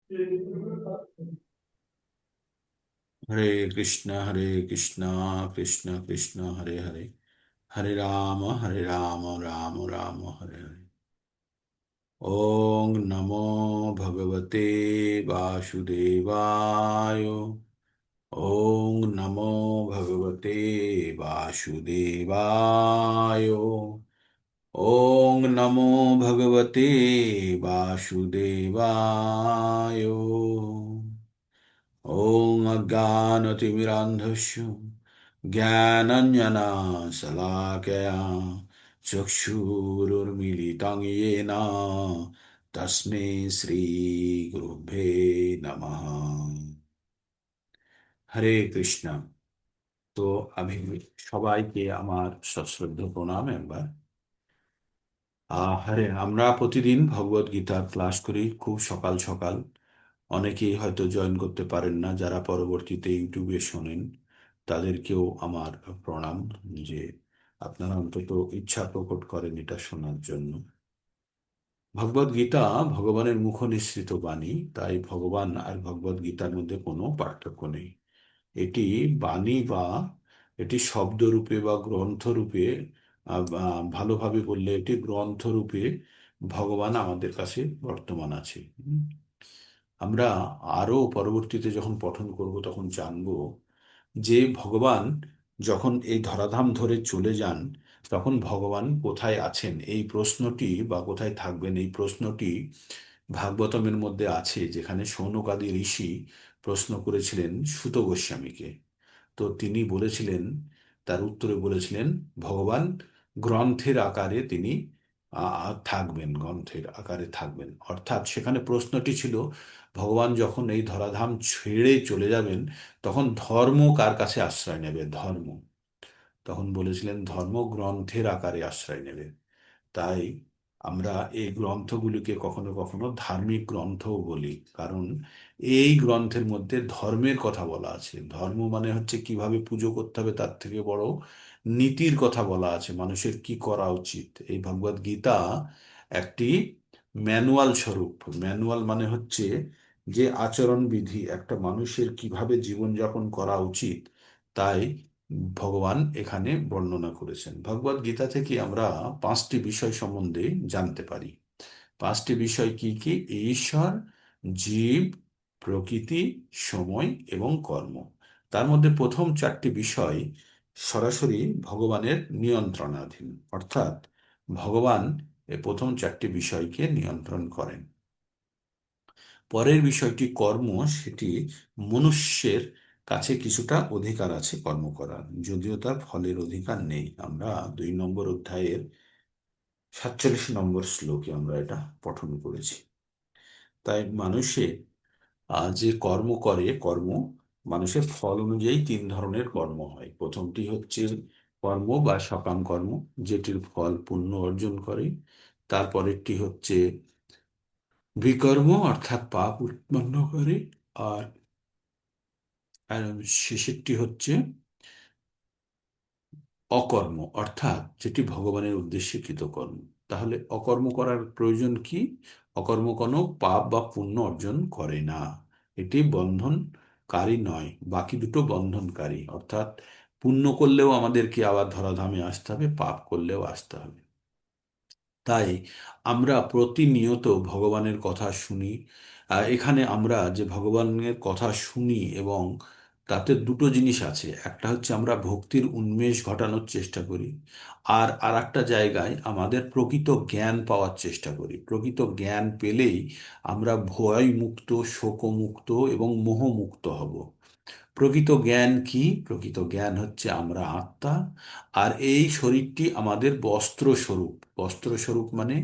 हरे कृष्ण कृष्ण कृष्ण हरे हरे, हरे राम राम राम हरे हरे। ओम नमो भगवते वासुदेवाय। ओम नमो भगवते वासुदेवाय। ओम नमो भगवते वासुदेवाय। ॐ अज्ञानतिमिरान्धस्य ज्ञानाञ्जनशलाकया चक्षुरुन्मीलितं येन तस्मै श्रीगुरुभ्ये नमः। হরে কৃষ্ণ। তো আমি সবাইকে আমার সশ্রদ্ধ প্রণাম একবার। হরে, আমরা প্রতিদিন ভগবত গীতার ক্লাস করি খুব সকাল সকাল। অনেকেই হয়তো জয়েন করতে পারেন না, যারা পরবর্তীতে ইউটিউবে শোনেন তাদেরকেও আমার প্রণাম, যে আপনারা অন্তত ইচ্ছা প্রকট করেন এটা শোনার জন্য। ভগবদ গীতা ভগবানের মুখ নিঃসৃত বাণী, তাই ভগবান আর ভগবদ গীতার মধ্যে কোনো পার্থক্য নেই। এটি বাণী বা এটি শব্দরূপে বা গ্রন্থরূপে, ভালোভাবে বললে এটি গ্রন্থরূপে ভগবান আমাদের কাছে বর্তমান আছে। আমরা আরো পরবর্তীতে যখন পঠন করব তখন জানব যে ভগবান যখন এই ধরাধাম ধরে চলে যান তখন ভগবান কোথায় আছেন এই প্রশ্নটি, বা কোথায় থাকবেন এই প্রশ্নটি ভাগবতমের মধ্যে আছে, যেখানে শৌনকাদি ঋষি প্রশ্ন করেছিলেন সুত গোস্বামীকে। তো তিনি বলেছিলেন, তার উত্তরে বলেছিলেন ভগবান গ্রন্থের আকারে তিনি থাকবেন, গ্রন্থের আকারে থাকবেন। অর্থাৎ সেখানে প্রশ্নটি ছিল ভগবান যখন এই ধরাধাম ছেড়ে চলে যাবেন তখন ধর্ম কার কাছে আশ্রয় নেবে, ধর্ম। তখন বলেছিলেন ধর্ম গ্রন্থের আকারে আশ্রয় নেবে। তাই আমরা এই গ্রন্থগুলিকে কখনো কখনো ধার্মিক গ্রন্থও বলি, কারণ এই গ্রন্থের মধ্যে ধর্মের কথা বলা আছে। ধর্ম মানে হচ্ছে কিভাবে পুজো করতে হবে, তার থেকে বড় নীতির কথা বলা আছে, মানুষের কি করা উচিত। এই ভগবদ গীতা একটি ম্যানুয়াল স্বরূপ। ম্যানুয়াল মানে হচ্ছে যে আচরণ বিধি, একটা মানুষের কিভাবে জীবনযাপন করা উচিত, তাই ভগবান এখানে বর্ণনা করেছেন। ভগবদ গীতা থেকে আমরা পাঁচটি বিষয় সম্বন্ধে জানতে পারি। পাঁচটি বিষয় কি কি? ঈশ্বর, জীব, প্রকৃতি, সময় এবং কর্ম। তার মধ্যে প্রথম চারটি বিষয় সরাসরি ভগবানের নিয়ন্ত্রণাধীন, অর্থাৎ ভগবান এই প্রথম চারটি বিষয়কে নিয়ন্ত্রণ করেন। পরের বিষয়টি কর্ম, সেটি মনুষ্যের কাছে কিছুটা অধিকার আছে কর্ম করার, যদিও তার ফলের অধিকার নেই। আমরা 2 নম্বর অধ্যায়ের 47 নম্বর শ্লোকে আমরা এটা পঠন করেছি। তাই মানুষের যে কর্ম করে, কর্ম মানুষের ফল অনুযায়ী 3 ধরনের কর্ম হয়। প্রথমটি হচ্ছে কর্ম বা সকাম কর্ম, যেটির ফল পুণ্য অর্জন করে। তারপরেরটি হচ্ছে বিকর্ম, অর্থাৎ পাপ উৎপন্ন করে। আর আর শেষেরটি হচ্ছে অকর্ম, অর্থাৎ যেটি ভগবানের উদ্দেশ্যে কৃত কর্ম। তাহলে অকর্ম করার প্রয়োজন কি? অকর্ম কোনো পাপ বা পুণ্য অর্জন করে না, এটি বন্ধনকারী নয়। বাকি দুটো বন্ধনকারী, অর্থাৎ পুণ্য করলেও আমাদেরকে আবার ধরাধামে আসতে হবে, পাপ করলেও আসতে হবে। তাই আমরা প্রতিনিয়ত ভগবানের কথা শুনি। এখানে আমরা যে ভগবানের কথা শুনি, এবং তাতে দুটো জিনিস আছে। একটা হচ্ছে আমরা ভক্তির উন্মেষ ঘটানোর চেষ্টা করি, আর আর একটা জায়গায় আমাদের প্রকৃত জ্ঞান পাওয়ার চেষ্টা করি। প্রকৃত জ্ঞান পেলেই আমরা ভয় মুক্ত, শোকমুক্ত এবং মোহমুক্ত হব। প্রকৃত জ্ঞান কি? প্রকৃত জ্ঞান হচ্ছে আমরা আত্মা, আর এই শরীরটি আমাদের বস্ত্র স্বরূপ। বস্ত্র স্বরূপ মানে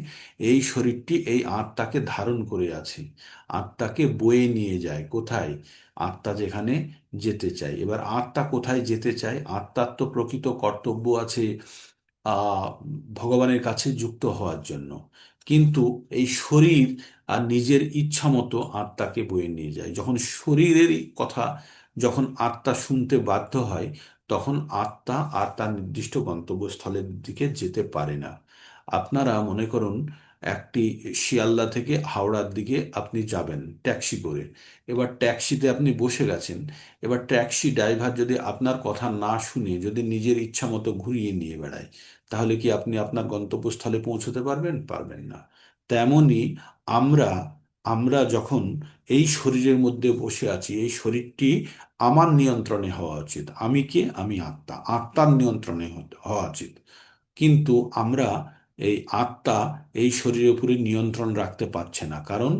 এই শরীরটি এই আত্মাকে ধারণ করে আছে, আত্মাকে বয়ে নিয়ে যায় কোথায়? আত্মা যেখানে যেতে চায়। এবার আত্মা কোথায় যেতে চায়? আত্মার তো প্রকৃত কর্তব্য আছে আহ ভগবানের কাছে যুক্ত হওয়ার জন্য, কিন্তু এই শরীর আর নিজের ইচ্ছা মতো আত্মাকে বয়ে নিয়ে যায়। যখন শরীরেরই কথা যখন আত্মা শুনতে বাধ্য হয়, তখন আত্মা আর তার নির্দিষ্ট গন্তব্যস্থলের দিকে যেতে পারে না। আপনারা মনে করুন একটি শিয়ালদা থেকে হাওড়ার দিকে আপনি যাবেন ট্যাক্সি করে। এবার ট্যাক্সিতে আপনি বসে গেছেন। এবার ট্যাক্সি ড্রাইভার যদি আপনার কথা না শুনে যদি নিজের ইচ্ছা মতো ঘুরিয়ে নিয়ে বেড়ায়, তাহলে কি আপনি আপনার গন্তব্যস্থলে পৌঁছতে পারবেন? পারবেন না। তেমনি আমরা আমরা যখন এই শরীরের মধ্যে বসে আছি, এই শরীরটি আমার নিয়ন্ত্রণে হওয়া উচিত। আমি কে? আমি আত্মা। আত্মার নিয়ন্ত্রণে হওয়া উচিত। কিন্তু আমরা এই আত্মা এই শরীরের উপরে নিয়ন্ত্রণ রাখতে পারছে না, কারণ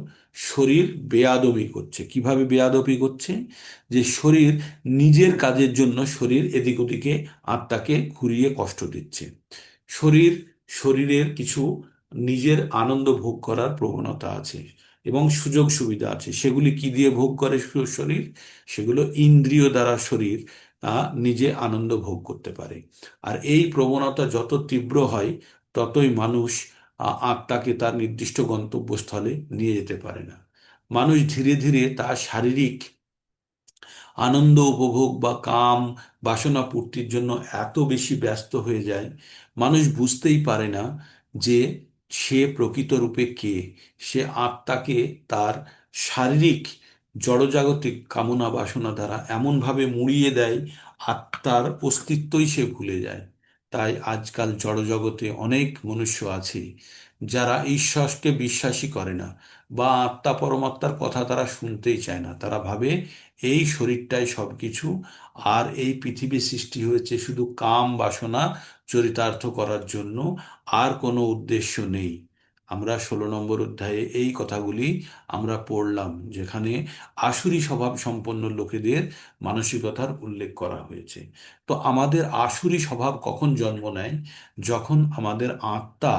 শরীর বেয়াদবি করছে। কিভাবে বেয়াদবি করছে? যে শরীর নিজের কাজের জন্য শরীর এদিক ওদিকে আত্মাকে ঘুরিয়ে কষ্ট দিচ্ছে। শরীর শরীরের কিছু নিজের আনন্দ ভোগ করার প্রবণতা আছে এবং সুযোগ সুবিধা আছে। সেগুলি কি দিয়ে ভোগ করে শরীর? সেগুলো ইন্দ্রিয় দ্বারা শরীর নিজে আনন্দ ভোগ করতে পারে। আর এই প্রবণতা যত তীব্র হয়, ততই মানুষ আত্মাকে তার নির্দিষ্ট গন্তব্যস্থলে নিয়ে যেতে পারে না। মানুষ ধীরে ধীরে তার শারীরিক আনন্দ উপভোগ বা কাম বাসনা পূর্তির জন্য এত বেশি ব্যস্ত হয়ে যায়, মানুষ বুঝতেই পারে না যে সে প্রকৃত রূপে কে। সে আত্মাকে তার শারীরিক জড়জাগতিক কামনা বাসনা দ্বারা এমনভাবে মুড়িয়ে দেয়, আত্মার অস্তিত্বই সে ভুলে যায়। তাই আজকাল জড়জগতে অনেক মনুষ্য আছে যারা ঈশ্বরকে বিশ্বাসই করে না, বা আত্মা পরমাত্মার কথা তারা শুনতেই চায় না। তারা ভাবে এই শরীরটাই সবকিছু, আর এই পৃথিবী সৃষ্টি হয়েছে শুধু কাম বাসনা চরিতার্থ করার জন্য, আর কোনো উদ্দেশ্য নেই। আমরা 16 নম্বর অধ্যায়ে এই কথাগুলি আমরা পড়লাম, যেখানে আসুরি স্বভাব সম্পন্ন লোকেদের মানসিকতার উল্লেখ করা হয়েছে। তো আমাদের আসুরি স্বভাব কখন জন্ম নেয়? যখন আমাদের আত্মা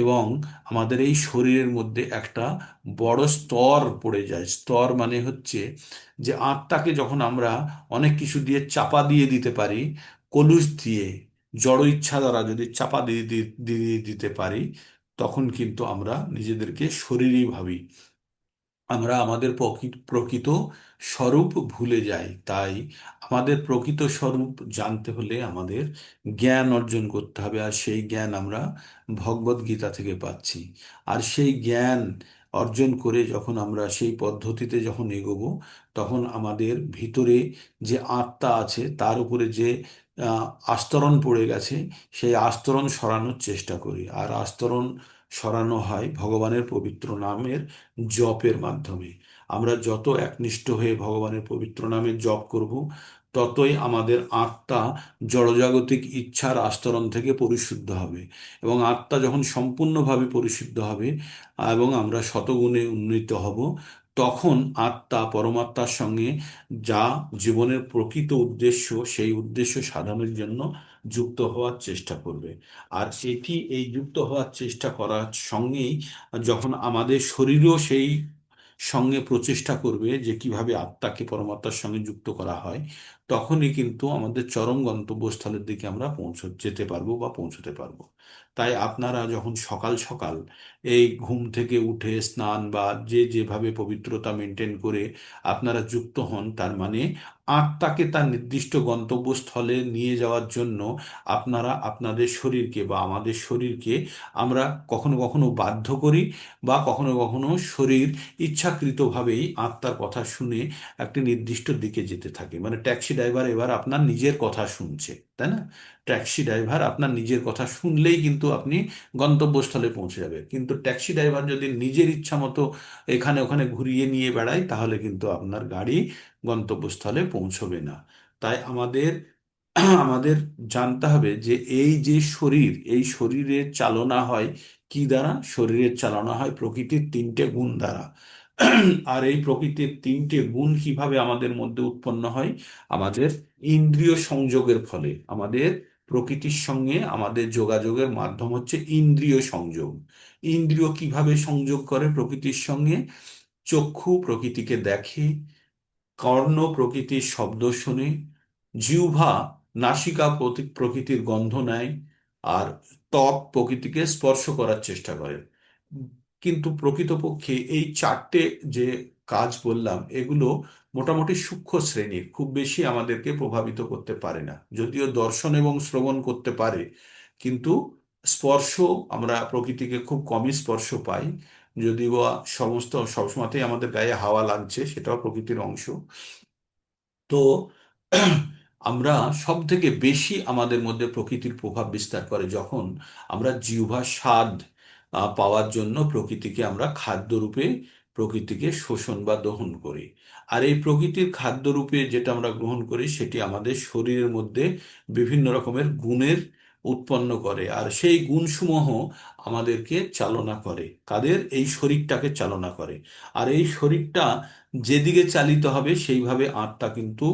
এবং আমাদের এই শরীরের মধ্যে একটা বড় স্তর পড়ে যায়। স্তর মানে হচ্ছে যে আত্মাকে যখন আমরা অনেক কিছু দিয়ে চাপা দিয়ে দিতে পারি, কলুষ দিয়ে, জড় ইচ্ছা দ্বারা যদি চাপা দিয়ে দিয়ে দিতে পারি, তখন কিন্তু আমরা নিজেদেরকে শরীরই ভাবি। আমরা আমাদের প্রকৃত স্বরূপ ভুলে যাই। তাই আমাদের প্রকৃত স্বরূপ জানতে হলে আমাদের জ্ঞান অর্জন করতে হবে, আর সেই জ্ঞান আমরা ভগবত গীতা থেকে পাচ্ছি। আর সেই জ্ঞান অর্জন করে যখন আমরা সেই পদ্ধতিতে যখন এগোবো, তখন আমাদের ভিতরে যে আত্মা আছে তার উপরে যে আহ, আস্তরণ পড়ে গেছে, সেই আস্তরণ সরানোর চেষ্টা করি। আর আস্তরণ সরানো হয় ভগবানের পবিত্র নামের জপের মাধ্যমে। আমরা যত একনিষ্ঠ হয়ে ভগবানের পবিত্র নামে জপ করব, ততই আমাদের আত্মা জড়জাগতিক ইচ্ছার আস্তরণ থেকে পরিশুদ্ধ হবে। এবং আত্মা যখন সম্পূর্ণভাবে পরিশুদ্ধ হবে এবং আমরা শতগুণে উন্নীত হব, তখন আত্মা পরমাত্মার সঙ্গে যা জীবনের প্রকৃত উদ্দেশ্য, সেই উদ্দেশ্য সাধনের জন্য যুক্ত হওয়ার চেষ্টা করবে। আর এই যুক্ত হওয়ার চেষ্টা করার সঙ্গেই যখন আমাদের শরীরও সেই সঙ্গে প্রচেষ্টা করবে যে কিভাবে আত্মাকে পরমাত্মার সঙ্গে যুক্ত করা হয়, তখনই কিন্তু আমাদের চরম গন্তব্যস্থলের দিকে আমরা যেতে পারবো বা পৌঁছতে পারবো। তাই আপনারা যখন সকাল সকাল এই ঘুম থেকে উঠে স্নান বা যে যেভাবে পবিত্রতা মেনটেন করে আপনারা যুক্ত হন, তার মানে আত্মাকে তার নির্দিষ্ট গন্তব্যস্থলে নিয়ে যাওয়ার জন্য আপনারা আপনাদের শরীরকে বা আমাদের শরীরকে আমরা কখনো কখনো বাধ্য করি, বা কখনো কখনো শরীর ইচ্ছাকৃতভাবেই আত্মার কথা শুনে একটি নির্দিষ্ট দিকে যেতে থাকে। মানে ট্যাক্সি ড্রাইভার এবার আপনার নিজের কথা শুনছে, তাই না? ট্যাক্সি ড্রাইভার আপনার নিজের কথা শুনলেই কিন্তু আপনি গন্তব্যস্থলে পৌঁছে যাবে। কিন্তু ট্যাক্সি ড্রাইভার যদি নিজের ইচ্ছা মতো এখানে ওখানে ঘুরিয়ে নিয়ে বেড়ায়, তাহলে কিন্তু আপনার গাড়ি গন্তব্যস্থলে পৌঁছবে না। তাই আমাদের আমাদের জানতে হবে যে এই যে শরীর, এই শরীরের চালনা হয় কি দ্বারা? শরীরের চালনা হয় প্রকৃতির 3টে গুণ দ্বারা। আর এই প্রকৃতির 3টে গুণ কিভাবে আমাদের মধ্যে উৎপন্ন হয়? আমাদের ইন্দ্রিয় সংযোগের ফলে। আমাদের প্রকৃতির সঙ্গে আমাদের যোগাযোগের মাধ্যম হচ্ছে ইন্দ্রিয় সংযোগ। ইন্দ্রিয় কিভাবে সংযোগ করে প্রকৃতির সঙ্গে? চক্ষু প্রকৃতিকে দেখে, কর্ণ প্রকৃতির শব্দ শোনে, জিহ্বা নাসিকা প্রকৃতির গন্ধ নেয়, আর ত্বক প্রকৃতিকে স্পর্শ করার চেষ্টা করে। কিন্তু প্রকৃতপক্ষে এই 4টে যে কাজ বললাম, এগুলো মোটামুটি সূক্ষ্ম শ্রেণীর, খুব বেশি আমাদেরকে প্রভাবিত করতে পারে না। যদিও দর্শন এবং শ্রবণ করতে পারে, কিন্তু স্পর্শ, আমরা প্রকৃতিকে খুব কমই স্পর্শ পাই, যদিও বা সবসময়তেই আমাদের গায়ে হাওয়া লাগছে, সেটাও প্রকৃতির অংশ। তো আমরা সব থেকে বেশি আমাদের মধ্যে প্রকৃতির প্রভাব বিস্তার করে যখন আমরা জিহ্বার স্বাদ পাওয়ার জন্য প্রকৃতিকে আমরা খাদ্যরূপে প্রকৃতিকে শোষণ বা দহন করি। আর এই প্রকৃতির খাদ্যরূপে যেটা আমরা গ্রহণ করি সেটি আমাদের শরীরের মধ্যে বিভিন্ন রকমের গুণের উৎপন্ন করে, আর সেই গুণসমূহ আমাদেরকে চালনা করে, কাদের? এই শরীরটাকে চালনা করে। আর এই শরীরটা যেদিকে চালিত হবে সেইভাবে আত্মা কিন্তু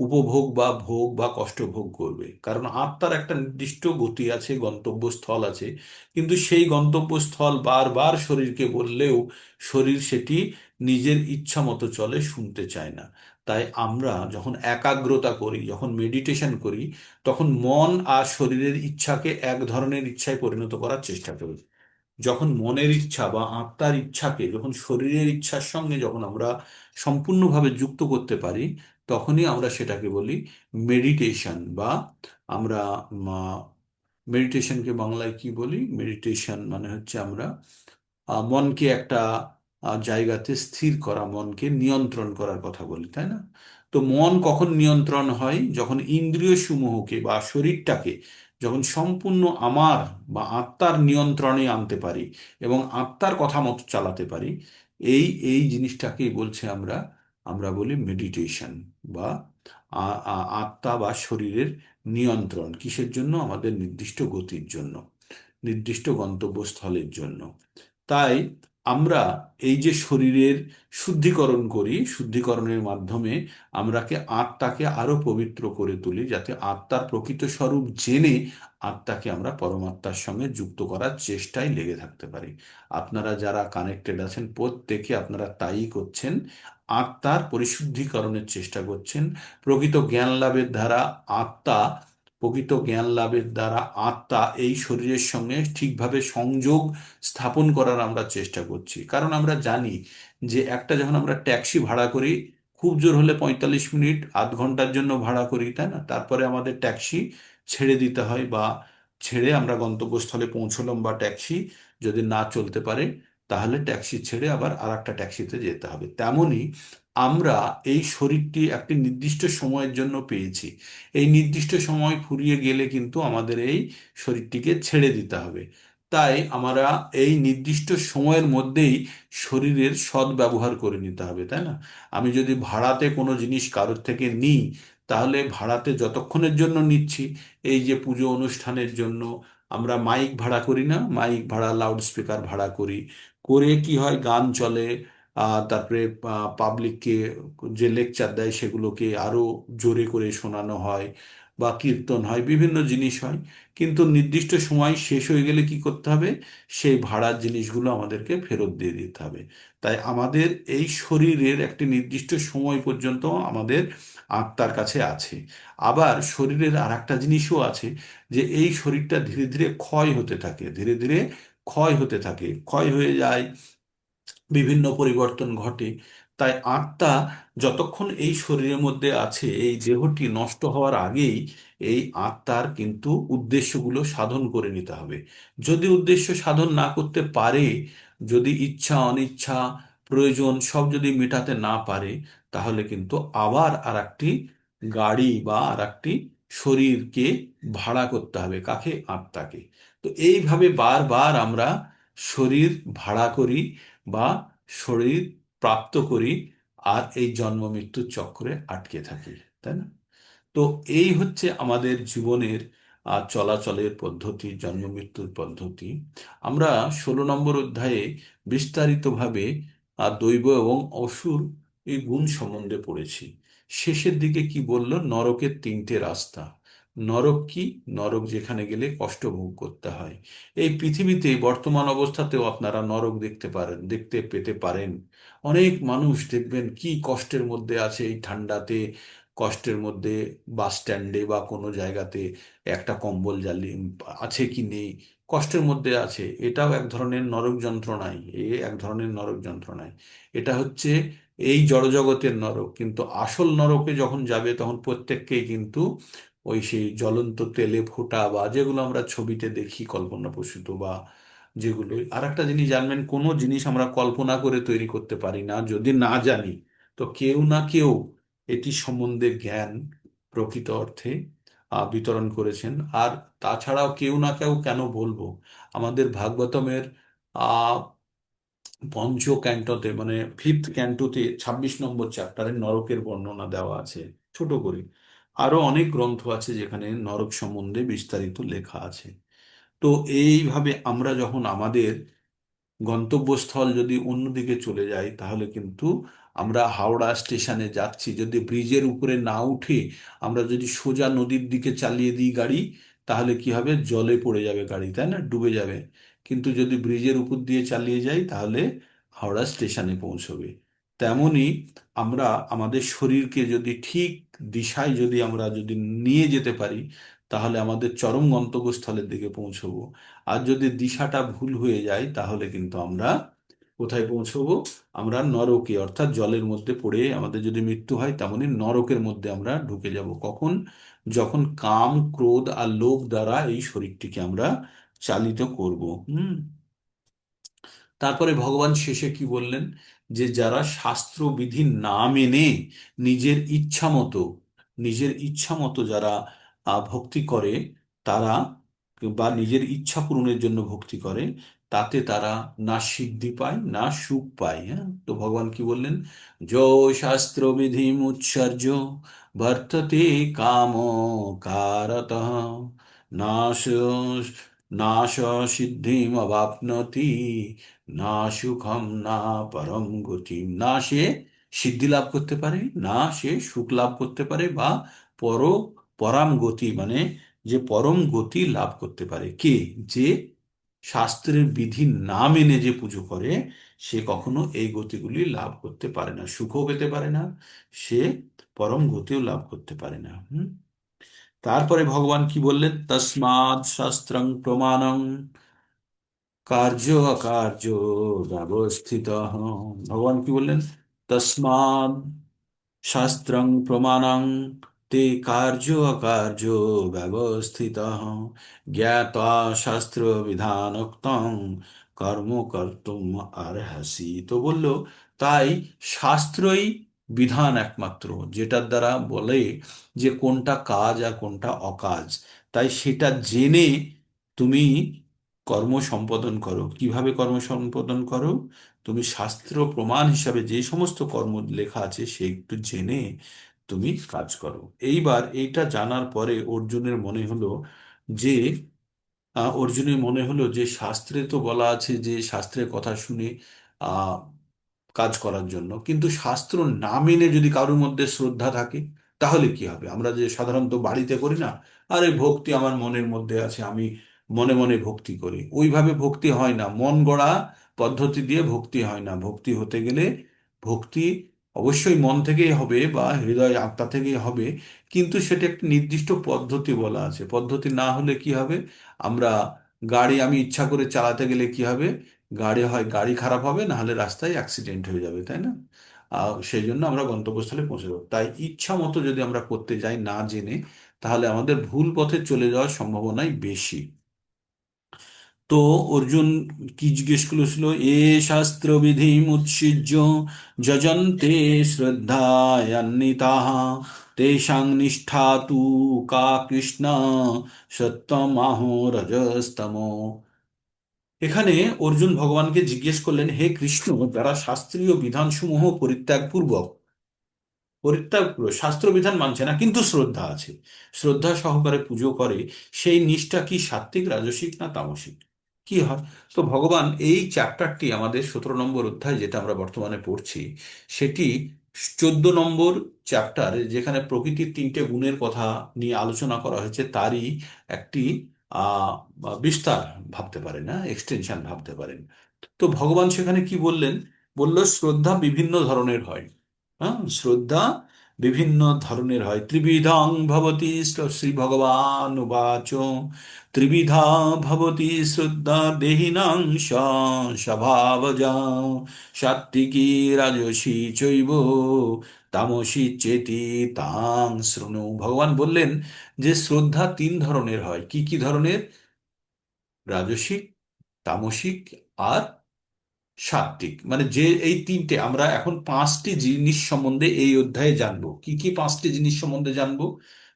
উপভোগ বা ভোগ বা কষ্ট ভোগ করবে, কারণ আত্মার একটা নির্দিষ্ট গতি আছে, গন্তব্যস্থল আছে। কিন্তু সেই গন্তব্যস্থল বারবার শরীরকে বললেও শরীর সেটি নিজের ইচ্ছা মতো চলে, শুনতে চায় না। তাই আমরা যখন একাগ্রতা করি, যখন মেডিটেশন করি, তখন মন আর শরীরের ইচ্ছাকে এক ধরনের ইচ্ছায় পরিণত করার চেষ্টা করি। যখন মনের ইচ্ছা বা আত্মার ইচ্ছাকে যখন শরীরের ইচ্ছার সঙ্গে যখন আমরা সম্পূর্ণভাবে যুক্ত করতে পারি, তখনই আমরা সেটাকে বলি মেডিটেশন। বা আমরা মেডিটেশনকে বাংলায় কি বলি? মেডিটেশন মানে হচ্ছে আমরা মনকে একটা জায়গাতে স্থির করা, মনকে নিয়ন্ত্রণ করার কথা বলি, তাই না? তো মন কখন নিয়ন্ত্রণ হয়? যখন ইন্দ্রিয় সমূহকে বা শরীরটাকে যখন সম্পূর্ণ আমার বা আত্মার নিয়ন্ত্রণে আনতে পারি এবং আত্মার কথা মতো চালাতে পারি, এই এই জিনিসটাকেই বলছে আমরা আমরা বলি মেডিটেশন। বা আত্মা বা শরীরের নিয়ন্ত্রণ কিসের জন্য? আমাদের নির্দিষ্ট গতির জন্য, নির্দিষ্ট গন্তব্যস্থলের জন্য। তাই আমরা এই যে শরীরের শুদ্ধিকরণ করি, শুদ্ধিকরণের মাধ্যমে আমরাকে আত্মাকে আরো পবিত্র করে তুলি, যাতে আত্মার প্রকৃত স্বরূপ জেনে আত্মাকে আমরা পরমাত্মার সঙ্গে যুক্ত করার চেষ্টায় লেগে থাকতে পারি। আপনারা যারা কানেক্টেড আছেন প্রত্যেকে আপনারা তাই করছেন, আত্মার পরিশুদ্ধিকরণের চেষ্টা করছেন। প্রকৃত জ্ঞান লাভের দ্বারা আত্মা প্রকৃত জ্ঞান লাভের দ্বারা আত্মা এই শরীরের সঙ্গে ঠিকভাবে সংযোগ স্থাপন করার আমরা চেষ্টা করছি। কারণ আমরা জানি যে একটা যখন আমরা ট্যাক্সি ভাড়া করি, খুব জোর হলে 45 মিনিট, আধ ঘন্টার জন্য ভাড়া করি, তাই না? তারপরে আমাদের ট্যাক্সি ছেড়ে দিতে হয়, বা ছেড়ে আমরা গন্তব্যস্থলে পৌঁছলাম, বা ট্যাক্সি যদি না চলতে পারে তাহলে ট্যাক্সি ছেড়ে আবার আর একটা ট্যাক্সিতে যেতে হবে। তেমনই আমরা এই শরীরটি একটি নির্দিষ্ট সময়ের জন্য পেয়েছি। এই নির্দিষ্ট সময় ফুরিয়ে গেলে কিন্তু আমাদের এই শরীরটিকে ছেড়ে দিতে হবে। তাই আমরা এই নির্দিষ্ট সময়ের মধ্যেই শরীরের সদ্ব্যবহার করে নিতে হবে, তাই না? আমি যদি ভাড়াতে কোনো জিনিস কারোর থেকে নিই, তাহলে ভাড়াতে যতক্ষণের জন্য নিচ্ছি, এই যে পুজো অনুষ্ঠানের জন্য আমরা মাইক ভাড়া করি না, মাইক ভাড়া, লাউড স্পিকার ভাড়া করি, করে কি হয়, গান চলে, তারপরে পাবলিককে যে লেকচার দেয় সেগুলোকে আরো জোরে করে শোনানো হয়, বা কীর্তন হয়, বিভিন্ন জিনিস হয়। কিন্তু নির্দিষ্ট সময় শেষ হয়ে গেলে কি করতে হবে? সেই ভাড়ার জিনিসগুলো আমাদেরকে ফেরত দিয়ে দিতে হবে। তাই আমাদের এই শরীরের একটি নির্দিষ্ট সময় পর্যন্ত আমাদের আত্মার কাছে আছে। আবার শরীরের আর একটা জিনিসও আছে, যে এই শরীরটা ধীরে ধীরে ক্ষয় হতে থাকে, ধীরে ধীরে ক্ষয় হতে থাকে, ক্ষয় হয়ে যায়, বিভিন্ন পরিবর্তন ঘটে। তাই আত্মা যতক্ষণ এই শরীরের মধ্যে আছে, এই দেহটি নষ্ট হওয়ার আগেই এই আত্মার কিন্তু উদ্দেশ্যগুলো সাধন করে নিতে হবে। যদি উদ্দেশ্য সাধন না করতে পারে, যদি ইচ্ছা অনিচ্ছা প্রয়োজন সব যদি মেটাতে না পারে, তাহলে কিন্তু আবার আর একটি গাড়ি বা আর একটি শরীরকে ভাড়া করতে হবে। কাকে? আত্মাকে। তো এইভাবে বারবার আমরা শরীর ভাড়া করি বা শরীর প্রাপ্ত করি, আর এই জন্ম মৃত্যুর চক্রে আটকে থাকি, তাই না? তো এই হচ্ছে আমাদের জীবনের চলাচলের পদ্ধতি, জন্ম মৃত্যুর পদ্ধতি। আমরা 16 নম্বর অধ্যায়ে বিস্তারিতভাবে দৈব এবং অসুর এই গুণ সম্বন্ধে পড়েছি। শেষের দিকে কি বলল? নরকের 3টে রাস্তা। নরক কি? নরক যেখানে গেলে কষ্ট ভোগ করতে হয়। এই পৃথিবীতে বর্তমান অবস্থাতেও আপনারা নরক দেখতে পারেন, দেখতে পেতে পারেন। অনেক মানুষ দেখবেন কি কষ্টের মধ্যে আছে এই ঠান্ডাতে, কষ্টের মধ্যে বাস স্ট্যান্ডে বা কোনো জায়গাতে একটা কম্বল জ্বালিয়ে আছে কি নেই, কষ্টের মধ্যে আছে। এটাও এক ধরনের নরক যন্ত্রণাই, এক ধরনের নরক যন্ত্রণাই। এটা হচ্ছে এই জড়জগতের নরক। কিন্তু আসল নরকে যখন যাবে তখন প্রত্যেককেই কিন্তু ওই সেই জ্বলন্ত তেলে ফোটা বা যেগুলো আমরা ছবিতে দেখি কল্পনাপ্রসূত, বা যেগুলো, আর একটা জিনিস জানবেন, কোনো জিনিস আমরা কল্পনা করে তৈরি করতে পারি না যদি না জানি। তো কেউ না কেউ এটি সম্বন্ধে জ্ঞান প্রকৃত অর্থে বিতরণ করেছেন। আর তাছাড়াও কেউ না কেউ কেন বলবো, আমাদের ভাগবতমের আহ পঞ্চ ক্যান্টোতে, মানে ফিফথ ক্যান্টোতে 26 নম্বর চ্যাপ্টারে নরকের বর্ণনা দেওয়া আছে ছোট করে। আরো অনেক গ্রন্থ আছে যেখানে নরক সম্বন্ধে বিস্তারিত লেখা আছে। তো এইভাবে আমরা যখন আমাদের গন্তব্যস্থল যদি অন্যদিকে চলে যায়, তাহলে কিন্তু আমরা হাওড়া স্টেশনে যাচ্ছি, যদি ব্রিজের উপরে না উঠে আমরা যদি সোজা নদীর দিকে চালিয়ে দিই গাড়ি, তাহলে কি হবে, জলে পড়ে যাবে গাড়ি, তাই না, ডুবে যাবে। কিন্তু যদি ব্রিজের উপর দিয়ে চালিয়ে যাই, তাহলে হাওড়া স্টেশনে পৌঁছবে। তেমনি আমরা আমাদের শরীরকে যদি ঠিক দিশায় যদি নিয়ে যেতে পারি, তাহলে আমাদের চরম গন্তব্যস্থলের দিকে পৌঁছবো। আর যদি দিশাটা ভুল হয়ে যায়, তাহলে কিন্তু আমরা কোথায় পৌঁছবো, আমরা নরকে, অর্থাৎ জলের মধ্যে পড়ে আমাদের যদি মৃত্যু হয়, তেমনি নরকের মধ্যে আমরা ঢুকে যাব। কখন? যখন কাম, ক্রোধ আর লোভ দ্বারা এই শরীরটিকে আমরা চালিত করব। হুম। তারপরে ভগবান শেষে কি বললেন, যে যারা শাস্ত্রবিধি না মেনে নিজের ইচ্ছা মতো নিজের ইচ্ছা মতো যারা ভক্তি করে, তারা, বা নিজের ইচ্ছা পূরণের জন্য ভক্তি করে, তাতে তারা না সিদ্ধি পায় না সুখ পায়। হ্যাঁ, তো ভগবান কি বললেন, যো শাস্ত্রবিধি উৎসর্য বর্ততে কাম কারতঃ নাশ নাশ সিদ্ধিম অবাপ্নোতি না সুখম না পরম গতি। না সে সিদ্ধি লাভ করতে পারে, না সে সুখ লাভ করতে পারে, বা পর পরাম গতি, মানে যে পরম গতি লাভ করতে পারে কে, যে শাস্ত্রের বিধি না মেনে যে পুজো করে, সে কখনো এই গতিগুলি লাভ করতে পারে না, সুখও পেতে পারে না, সে পরম গতিও লাভ করতে পারে না। তারপরে ভগবান কি বললেন, তস্মাৎ শাস্ত্রং প্রমাণং কার্য অকার্য ব্যবস্থিত। ভগবান কি বললেন, তস্মাৎ শাস্ত্রং প্রমাণং তে কার্য অকার্য ব্যবস্থিত জ্ঞাত্বা শাস্ত্র বিধানোক্তং কর্ম কর্তুম অর্হসি। তো বলল, তাই শাস্ত্রই বিধান একমাত্র, যেটার দ্বারা বলে যে কোনটা কাজ আর কোনটা অকাজ। তাই সেটা জেনে তুমি কর্ম সম্পাদন করো। কিভাবে কর্ম সম্পাদন করো? তুমি শাস্ত্র প্রমাণ হিসাবে যে সমস্ত কর্ম লেখা আছে সে একটু জেনে তুমি কাজ করো। এইবার এইটা জানার পরে অর্জুনের মনে হলো যে অর্জুনের মনে হলো যে শাস্ত্রে তো বলা আছে যে শাস্ত্রের কথা শুনে আহ কাজ করার জন্য, কিন্তু শাস্ত্র না মেনে যদি কারোর মধ্যে শ্রদ্ধা থাকে, তাহলে কি হবে? আমরা যে সাধারণত বাড়িতে করি না, আরে ভক্তি আমার মনের মধ্যে আছে, আমি মনে মনে ভক্তি করি, ওইভাবে ভক্তি হয় না। মন গড়া পদ্ধতি দিয়ে ভক্তি হয় না। ভক্তি হতে গেলে ভক্তি অবশ্যই মন থেকেই হবে বা হৃদয় আত্মা থেকেই হবে, কিন্তু সেটা একটি নির্দিষ্ট পদ্ধতি বলা আছে। পদ্ধতি না হলে কি হবে, আমরা গাড়ি আমি ইচ্ছা করে চালাতে গেলে কি হবে, গাড়ি খারাপ হবে, না হলে রাস্তায় অ্যাক্সিডেন্ট হয়ে যাবে, তাই না? সেই জন্য আমরা গন্তব্যস্থলে পৌঁছে যাবো। তাই ইচ্ছা মতো যদি আমরা করতে যাই না জেনে, তাহলে আমাদের ভুল পথে চলে যাওয়ার সম্ভাবনাই বেশি। তো অর্জুন কি জিজ্ঞেস করেছিল, এ শাস্ত্র বিধি মুৎসিজ্য যজন্তে শ্রদ্ধায়ান্বিতাঃ তেষাং নিষ্ঠা তু কা কৃষ্ণ সত্যমাহো রজস্তমো। এখানে অর্জুন ভগবানকে জিজ্ঞেস করলেন, হে কৃষ্ণ, যারা শাস্ত্রীয় বিধানসমূহ পরিত্যাগ শাস্ত্রবিধান মানছে না কিন্তু শ্রদ্ধা আছে, শ্রদ্ধা সহকারে পুজো করে, সেই নিষ্ঠা কি সাত্ত্বিক, রাজসিক না তামসিক, কি হয়? তো ভগবান এই চ্যাপ্টারটি, আমাদের 17 নম্বর অধ্যায় যেটা আমরা বর্তমানে পড়ছি, সেটি 14 নম্বর চ্যাপ্টার, যেখানে প্রকৃতির 3টে গুণের কথা নিয়ে আলোচনা করা হয়েছে, তারই একটি আহ বিস্তার ভাবতে পারেন, না এক্সটেনশন ভাবতে পারেন। তো ভগবান সেখানে কি বললেন, বলল শ্রদ্ধা বিভিন্ন ধরনের হয়। হ্যাঁ, শ্রদ্ধা বিভিন্ন ধরনের হয়। ত্রিবিধং ভবতি শ্রী ভগবান উবাচ, ত্রিবিধা ভবতি শ্রদ্ধা দেহিনাং স্বভাবজা, সাত্ত্বিকী রাজসী চৈব তামসী চেতি তাং শৃণু। ভগবান বললেন যে শ্রদ্ধা তিন ধরনের হয়। কি কি ধরনের? রাজসিক, তামসিক আর সাত্ত্বিক। মানে যে এই তিনটে, আমরা এখন পাঁচটি জিনিস সম্বন্ধে এই অধ্যায়ে জানবো। কি কি পাঁচটি জিনিস সম্বন্ধে জানবো?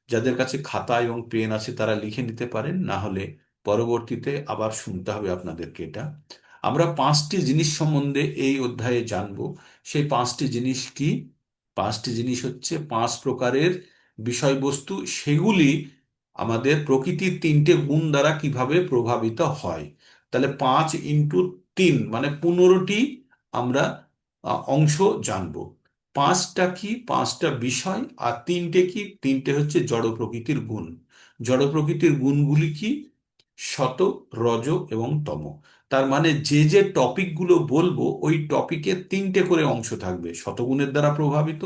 যাদের কাছে খাতা এবং পেন আছে তারা লিখে নিতে পারেন, না হলে পরবর্তীতে আবার শুনতে হবে আপনাদেরকে এটা। আমরা পাঁচটি জিনিস সম্বন্ধে এই অধ্যায়ে জানবো। সেই পাঁচটি জিনিস কি? পাঁচটি জিনিস হচ্ছে পাঁচ প্রকারের বিষয়বস্তু, সেগুলি আমাদের প্রকৃতির তিনটে গুণ দ্বারা কিভাবে প্রভাবিত হয়। তাহলে 5 × 3 মানে 15টি আমরা অংশ জানবো। পাঁচটা কি? পাঁচটা বিষয়। আর তিনটে কি? তিনটে হচ্ছে জড় প্রকৃতির গুণ। জড় প্রকৃতির গুণগুলি কি? সত, রজ এবং তম। তার মানে যে যে টপিকগুলো বলবো ওই টপিকের তিনটে করে অংশ থাকবে: শতগুণের দ্বারা প্রভাবিত,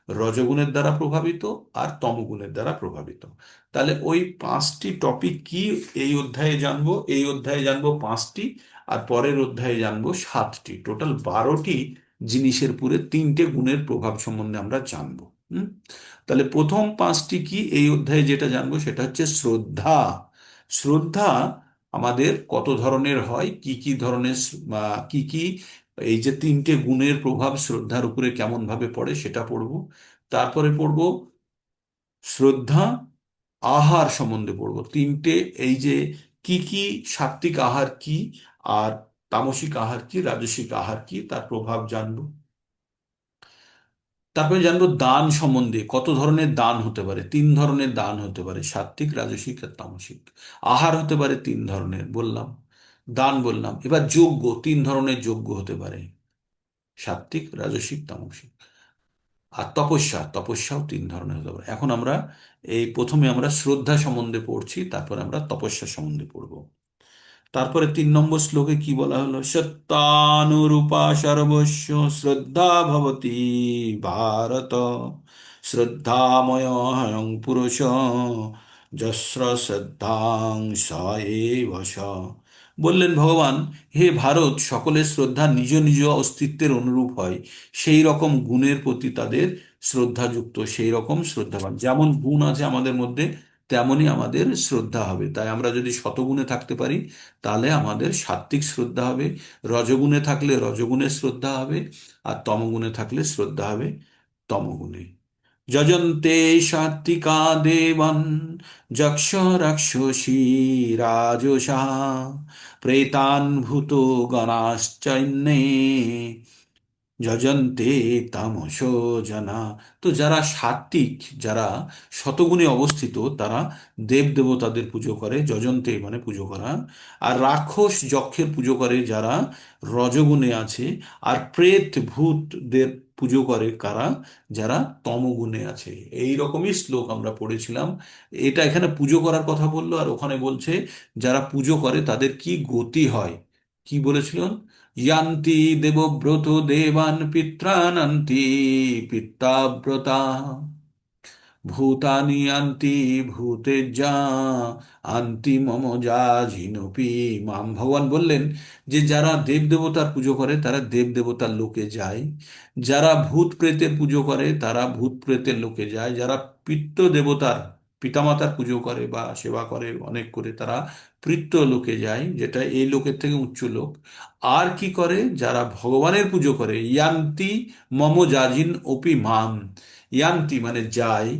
রজগুণের দ্বারা প্রভাবিত, আর তমগুণের দ্বারা প্রভাবিত। তাহলে ওই পাঁচটি টপিক কি এই অধ্যায়ে জানবো? এই অধ্যায়ে জানবো পাঁচটি, আর পরের অধ্যায়ে জানবো সাতটি। টোটাল 12টি জিনিসের পুরে তিনটে গুণের প্রভাব সম্বন্ধে আমরা জানবো। হুম। তাহলে প্রথম পাঁচটি কি এই অধ্যায়ে যেটা জানবো সেটা হচ্ছে শ্রদ্ধা। শ্রদ্ধা আমাদের কত ধরনের হয়, কি কি ধরনের কি কি, এই যে তিনটে গুণের প্রভাব শ্রদ্ধার উপরে কেমন ভাবে পড়ে সেটা পড়বো। তারপরে পড়বো শ্রদ্ধা আহার সম্বন্ধে পড়বো। তিনটে, এই যে কি কি, সাত্বিক আহার কি, আর তামসিক আহার কি, রাজসিক আহার কি, তার প্রভাব জানবো। তারপরে জানবো দান সম্বন্ধে, কত ধরনের দান হতে পারে। 3 ধরনের দান হতে পারে: সাত্বিক, রাজসিক আর তামসিক। আহার হতে পারে 3 ধরনের, বললাম। দান বললাম। এবার যজ্ঞ, 3 ধরনের যজ্ঞ হতে পারে: সাত্বিক, রাজসিক, তামসিক। আর তপস্যা, তপস্যাও 3 ধরনের হতে পারে। এখন আমরা এই প্রথমে আমরা শ্রদ্ধা সম্বন্ধে পড়ছি, তারপর আমরা তপস্যা সম্বন্ধে পড়বো। তারপরে 3 নম্বর শ্লোকে কি বলা হলো? সত্যানুরূপা সর্বস্ব শ্রদ্ধা ভবতি ভারত, শ্রদ্ধাময়ং পুরুষ যস্র শ্রদ্ধাং স এব স। বললেন ভগবান, হে ভারত, সকলের শ্রদ্ধা নিজ নিজ অস্তিত্বের অনুরূপ হয়। সেই রকম গুণের প্রতি তাদের শ্রদ্ধাযুক্ত, সেই রকম শ্রদ্ধাবান। যেমন গুণ আছে আমাদের মধ্যে, তেমনই আমাদের শ্রদ্ধা হবে। তাই আমরা যদি শতগুণে থাকতে পারি তাহলে আমাদের সাত্ত্বিক শ্রদ্ধা হবে, রজগুণে থাকলে রজগুণে শ্রদ্ধা হবে, আর তমগুণে থাকলে শ্রদ্ধা হবে তমগুণে। যজন্তে সাত্ত্বিকা দেবান যক্ষ রাক্ষসী রাজসা প্রেতান ভূত গণাশ্চৈন্যে যজন্তে তামসো জনা। তো যারা সাত্ত্বিক, যারা শতগুণে অবস্থিত, তারা দেব দেবতাদের পুজো করে, যজন্তে মানে পুজো করা। আর রাক্ষস যক্ষের পুজো করে যারা রজগুণে আছে। আর প্রেত ভূতদের পুজো করে কারা? যারা তমগুণে আছে। এই রকমই শ্লোক আমরা পড়েছিলাম। এটা এখানে পুজো করার কথা বললো, আর ওখানে বলছে যারা পুজো করে তাদের কি গতি হয়। কি বলেছিলেন? ইয়ান্তি দেবব্রত দেবান পিত্রানন্তি পিত্তাব্রতা ভূতানি আন্তি ভূতেজ্জা আন্তি মম যাজিনোপি মাম। ভগবান বললেন যে যারা দেব দেবতার পুজো করে তারা দেব দেবতার লোকে যায়, যারা ভূত প্রেতের পুজো করে তারা ভূত প্রেতের লোকে যায়, যারা পিতৃ দেবতার, পিতামাতার পুজো করে বা সেবা করে অনেক করে, তারা পিতৃ লোকে যায়, যেটা এই লোকের থেকে উচ্চ লোক। আর কি করে? যারা ভগবানের পুজো করে, ইয়ান্তি মম যাজিন অপি মাম। ইয়ান্তি মানে যায়,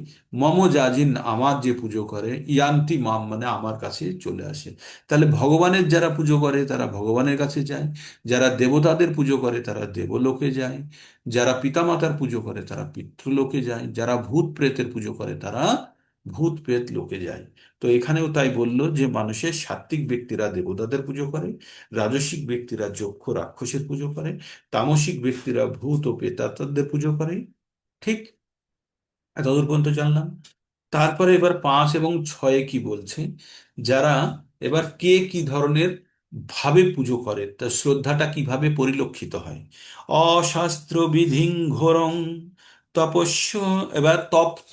মম যাজিন আমার যে পুজো করে, ইয়ান্তি মাম মানে আমার কাছে চলে আসে। তাহলে ভগবানের যারা পুজো করে তারা ভগবানের কাছে যায়, যারা দেবতাদের পুজো করে তারা দেবলোকে যায়, যারা পিতামাতার পুজো করে তারা পিতৃলোকে যায়, যারা ভূত প্রেতের পুজো করে তারা ভূত প্রেত লোকে যায়। তো এখানেও তাই বলল যে মানুষের সাত্ত্বিক ব্যক্তিরা দেবতাদের পুজো করে, রাজসিক ব্যক্তিরা যক্ষ রাক্ষসের পুজো করে, তামসিক ব্যক্তিরা ভূত ও প্রেতাত্মাদের পুজো করে। ঠিক এতদূর পর্যন্ত জানলাম। তারপরে এবার 5 এবং 6 কি বলছে? যারা, এবার কে কি ধরনের ভাবে পুজো করে, তা শ্রদ্ধাটা কিভাবে পরিলক্ষিত হয়। অশাস্ত্র বিধিং ঘোরং তপস্য, এবার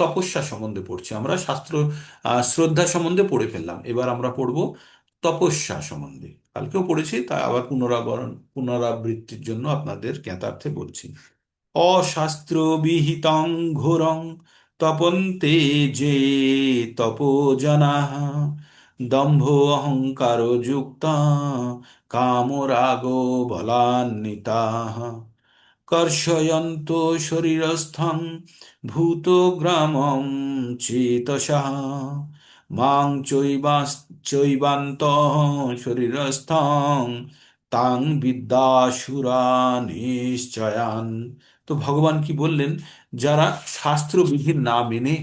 তপস্যা সম্বন্ধে পড়ছি আমরা। শাস্ত্র শ্রদ্ধা সম্বন্ধে পড়ে ফেললাম, এবার আমরা পড়ব তপস্যা সম্বন্ধে। কালকেও পড়েছি, তাই আবার পুনরাবৃত্তির জন্য আপনাদের জ্ঞাতার্থে বলছি। অশাস্ত্রবিহিতং ঘোরং তপন্তে যে তপোজনাঃ, দম্ভ অহংকার যুক্তা কামরাগ বলান্বিতাঃ, কর্ষয়ন্ত শরীরস্থং ভূতগ্রামং চেতসঃ, মাং চৈবান্ত শরীরস্থং তাং বিদ্যাসুরা নিশ্চয়ান। তো ভগবান কি বললেন? যারা শাস্ত্রবিধির না মেনে,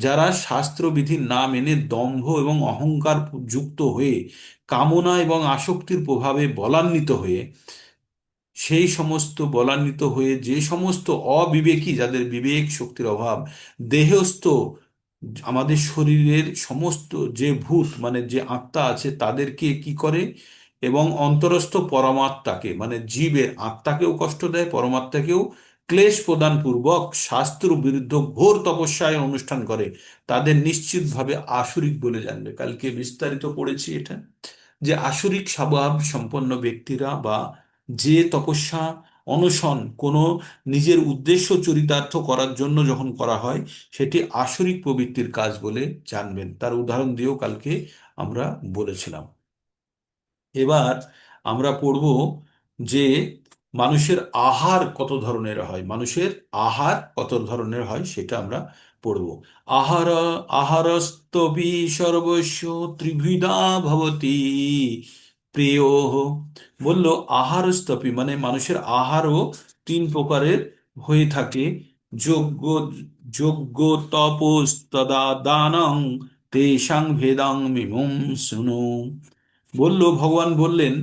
যারা শাস্ত্রবিধির না মেনে দম্ভ এবং অহংকার যুক্ত হয়ে, কামনা এবং আসক্তির প্রভাবে বলান্বিত হয়ে, সেই সমস্ত বলান্বিত হয়ে যে সমস্ত অবিবেকী, যাদের বিবেক শক্তির অভাব, দেহস্থ আমাদের শরীরের সমস্ত যে ভূত মানে যে আত্মা আছে তাদেরকে কি করে, এবং অন্তরস্থ পরমাত্মাকে মানে জীবের আত্মাকেও কষ্ট দেয়, পরমাত্মাকেও ক্লেশ প্রদান পূর্বক শাস্ত্র বিরুদ্ধ ঘোর তপস্যায় অনুষ্ঠান করে, তাদের নিশ্চিতভাবে আসুরিক বলে জানবে। কালকে বিস্তারিত পড়েছি এটা, যে আসুরিক স্বভাব সম্পন্ন ব্যক্তিরা বা যে তপস্যা অনশন কোনো নিজের উদ্দেশ্য চরিতার্থ করার জন্য যখন করা হয়, সেটি আসুরিক প্রবৃত্তির কাজ বলে জানবেন। তার উদাহরণ দিয়েও কালকে আমরা বলেছিলাম। এবার আমরা পড়ব যে মানুষের আহার কত ধরনের হয়, মানুষের আহার কত ধরনের হয় সেটা আমরা পড়ব। আহার আহারস্তপি সর্বস্ব ত্রিভিধা ভবতি প্রিয়। বলল আহারস্তপি মানে মানুষের আহারও তিন প্রকারের হয়ে থাকে। যজ্ঞ, যজ্ঞ তপস্তদা দানং তেষাং ভেদাং মিমং শুনু। ভগবান বললেন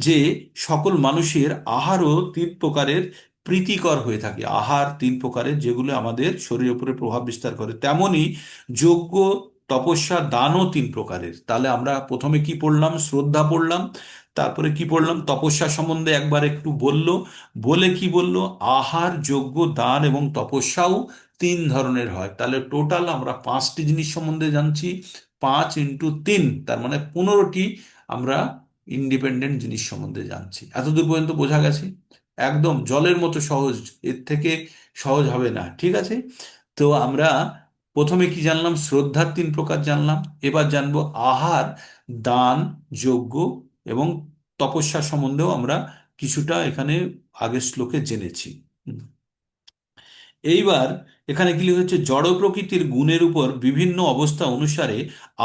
যে সকল মানুষের আহারও তিন প্রকারের প্রীতিকর হয়ে থাকে। আহার তিন প্রকারের, যেগুলো আমাদের শরীরের উপরে প্রভাব বিস্তার করে। তেমনি যজ্ঞ, তপস্যা, দানও তিন প্রকারের। তাহলে আমরা প্রথমে কি পড়লাম? শ্রদ্ধা পড়লাম, তারপরে কি পড়লাম? তপস্যা সম্বন্ধে একবার একটু বলল, বলে কি বলল? আহার, যজ্ঞ, দান এবং তপস্যাও তিন ধরনের হয়। তাহলে টোটাল আমরা পাঁচটি জিনিস সম্বন্ধে জানছি। 5 × 3 তার মানে 15টি আমরা ইন্ডিপেন্ডেন্ট জিনিস সম্বন্ধে জানছি। এতদূর পর্যন্ত বোঝা গেছে? একদম জলের মতো সহজ, এর থেকে সহজ হবে না, ঠিক আছে? তো আমরা প্রথমে কি জানলাম? শ্রদ্ধার তিন প্রকার জানলাম। এবার জানবো আহার, দান, যজ্ঞ এবং তপস্যা সম্বন্ধেও আমরা কিছুটা এখানে আগের শ্লোকে জেনেছি। এইবার এখানে কি হচ্ছে? জড় প্রকৃতির গুণের উপর বিভিন্ন অবস্থা অনুসারে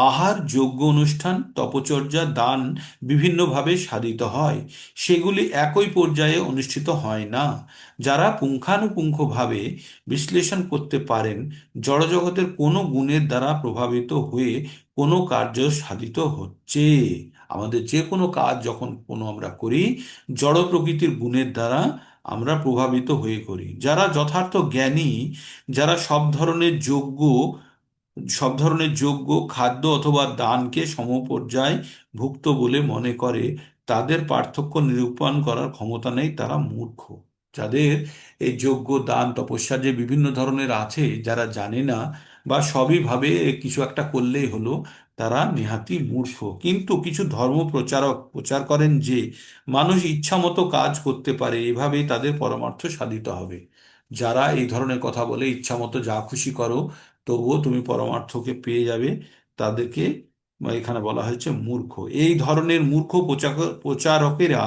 আহার, যজ্ঞ অনুষ্ঠান, তপচর্যা, দান বিভিন্নভাবে সাধিত হয়। সেগুলি একই পর্যায়ে অনুষ্ঠিত হয় না। যারা পুঙ্খানুপুঙ্খভাবে বিশ্লেষণ করতে পারেন জড়জগতের কোনো গুণের দ্বারা প্রভাবিত হয়ে কোনো কার্য সাধিত হচ্ছে, আমাদের যে কোনো কাজ যখন কোনো আমরা করি, জড় প্রকৃতির গুণের দ্বারা আমরা প্রভাবিত হয়ে করি। যারা যথার্থ জ্ঞানী, যারা সব ধরনের যজ্ঞ, খাদ্য অথবা দানকে সমপর্যায় ভুক্ত বলে মনে করে, তাদের পার্থক্য নিরূপণ করার ক্ষমতা নেই, তারা মূর্খ। যাদের এই যজ্ঞ, দান, তপস্যা যে বিভিন্ন ধরনের আছে, যারা জানে না বা সবই ভাবে কিছু একটা করলেই হলো, তারা নেহাতি মূর্খ। কিন্তু কিছু ধর্ম প্রচারক প্রচার করেন যে মানুষ ইচ্ছা মতো কাজ করতে পারে, এভাবেই তাদের পরমার্থ সাধিত হবে। যারা এই ধরনের কথা বলে ইচ্ছা মতো যা খুশি করো তবুও তুমি পরমার্থকে পেয়ে যাবে, তাদেরকে এখানে বলা হয়েছে মূর্খ। এই ধরনের মূর্খ প্রচারকেরা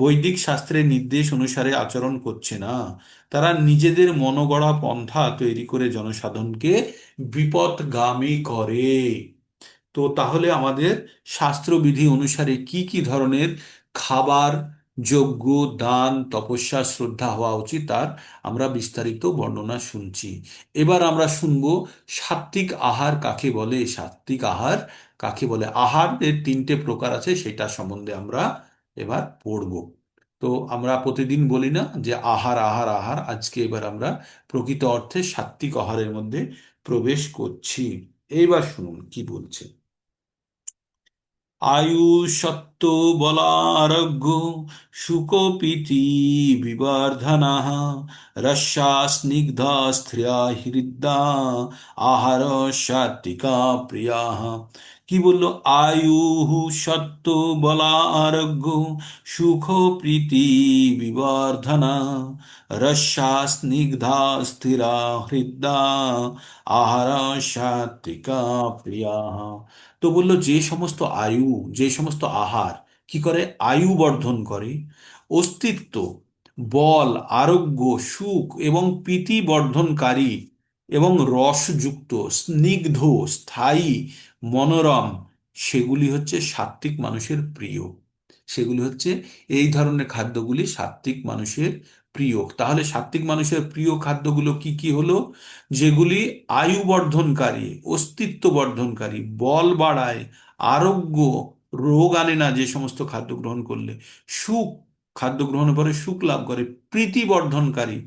বৈদিক শাস্ত্রের নির্দেশ অনুসারে আচরণ করছে না। তারা নিজেদের মনগড়া পন্থা তৈরি করে জনসাধারণকে বিপথগামী করে। তো তাহলে আমাদের শাস্ত্রবিধি অনুসারে কি কি ধরনের খাবার, যজ্ঞ, দান, তপস্যা, শ্রদ্ধা হওয়া উচিত তার আমরা বিস্তারিত বর্ণনা শুনছি। এবার আমরা শুনবো সাত্ত্বিক আহার কাকে বলে। সাত্ত্বিক আহার কাকে বলে? আহারের তিনটে প্রকার আছে, সেটা সম্বন্ধে আমরা এবার পড়ব। তো আমরা প্রতিদিন বলি না যে আহার আহার আহার, আজকে এবার আমরা প্রকৃত অর্থে সাত্ত্বিক আহারের মধ্যে প্রবেশ করছি। এইবার শুনুন কি বলছে। আয়ুষত্ব সত্য বলারোগ্য সুকোপিতি বিবর্ধনাः রস্যা স্নিগ্ধা স্ত্রিয়া হৃদ্যা আহার সাত্বিকা প্রিয়াः। কি বললো? আয়ু, সত্য, বলা, আরোগ্য, সুখ, প্রীতি, বিবর্ধনা, রস্যা স্নিগ্ধা স্থিরা হৃদা, আহার সাত্বিকা প্রিয়া। তো বললো যে সমস্ত আয়ু, যে সমস্ত আহার কি করে? আয়ু বর্ধন করে, অস্তিত্ব, বল, আরোগ্য, সুখ এবং প্রীতি বর্ধনকারী এবং রসযুক্ত, স্নিগ্ধ, স্থায়ী, মনোরম, সেগুলি হচ্ছে সাত্ত্বিক মানুষের প্রিয়। সেগুলি হচ্ছে, এই ধরনের খাদ্যগুলি সাত্ত্বিক মানুষের প্রিয়। তাহলে সাত্ত্বিক মানুষের প্রিয় খাদ্যগুলো কি কি হলো? যেগুলি আয়ু বর্ধনকারী, অস্তিত্ব বর্ধনকারী, বল বাড়ায়, আরোগ্য, রোগ আনে না যে সমস্ত খাদ্য গ্রহণ করলে, সুখ, খাদ্য গ্রহণের পরে সুখ লাভ করে, প্রীতি বর্ধনকারী,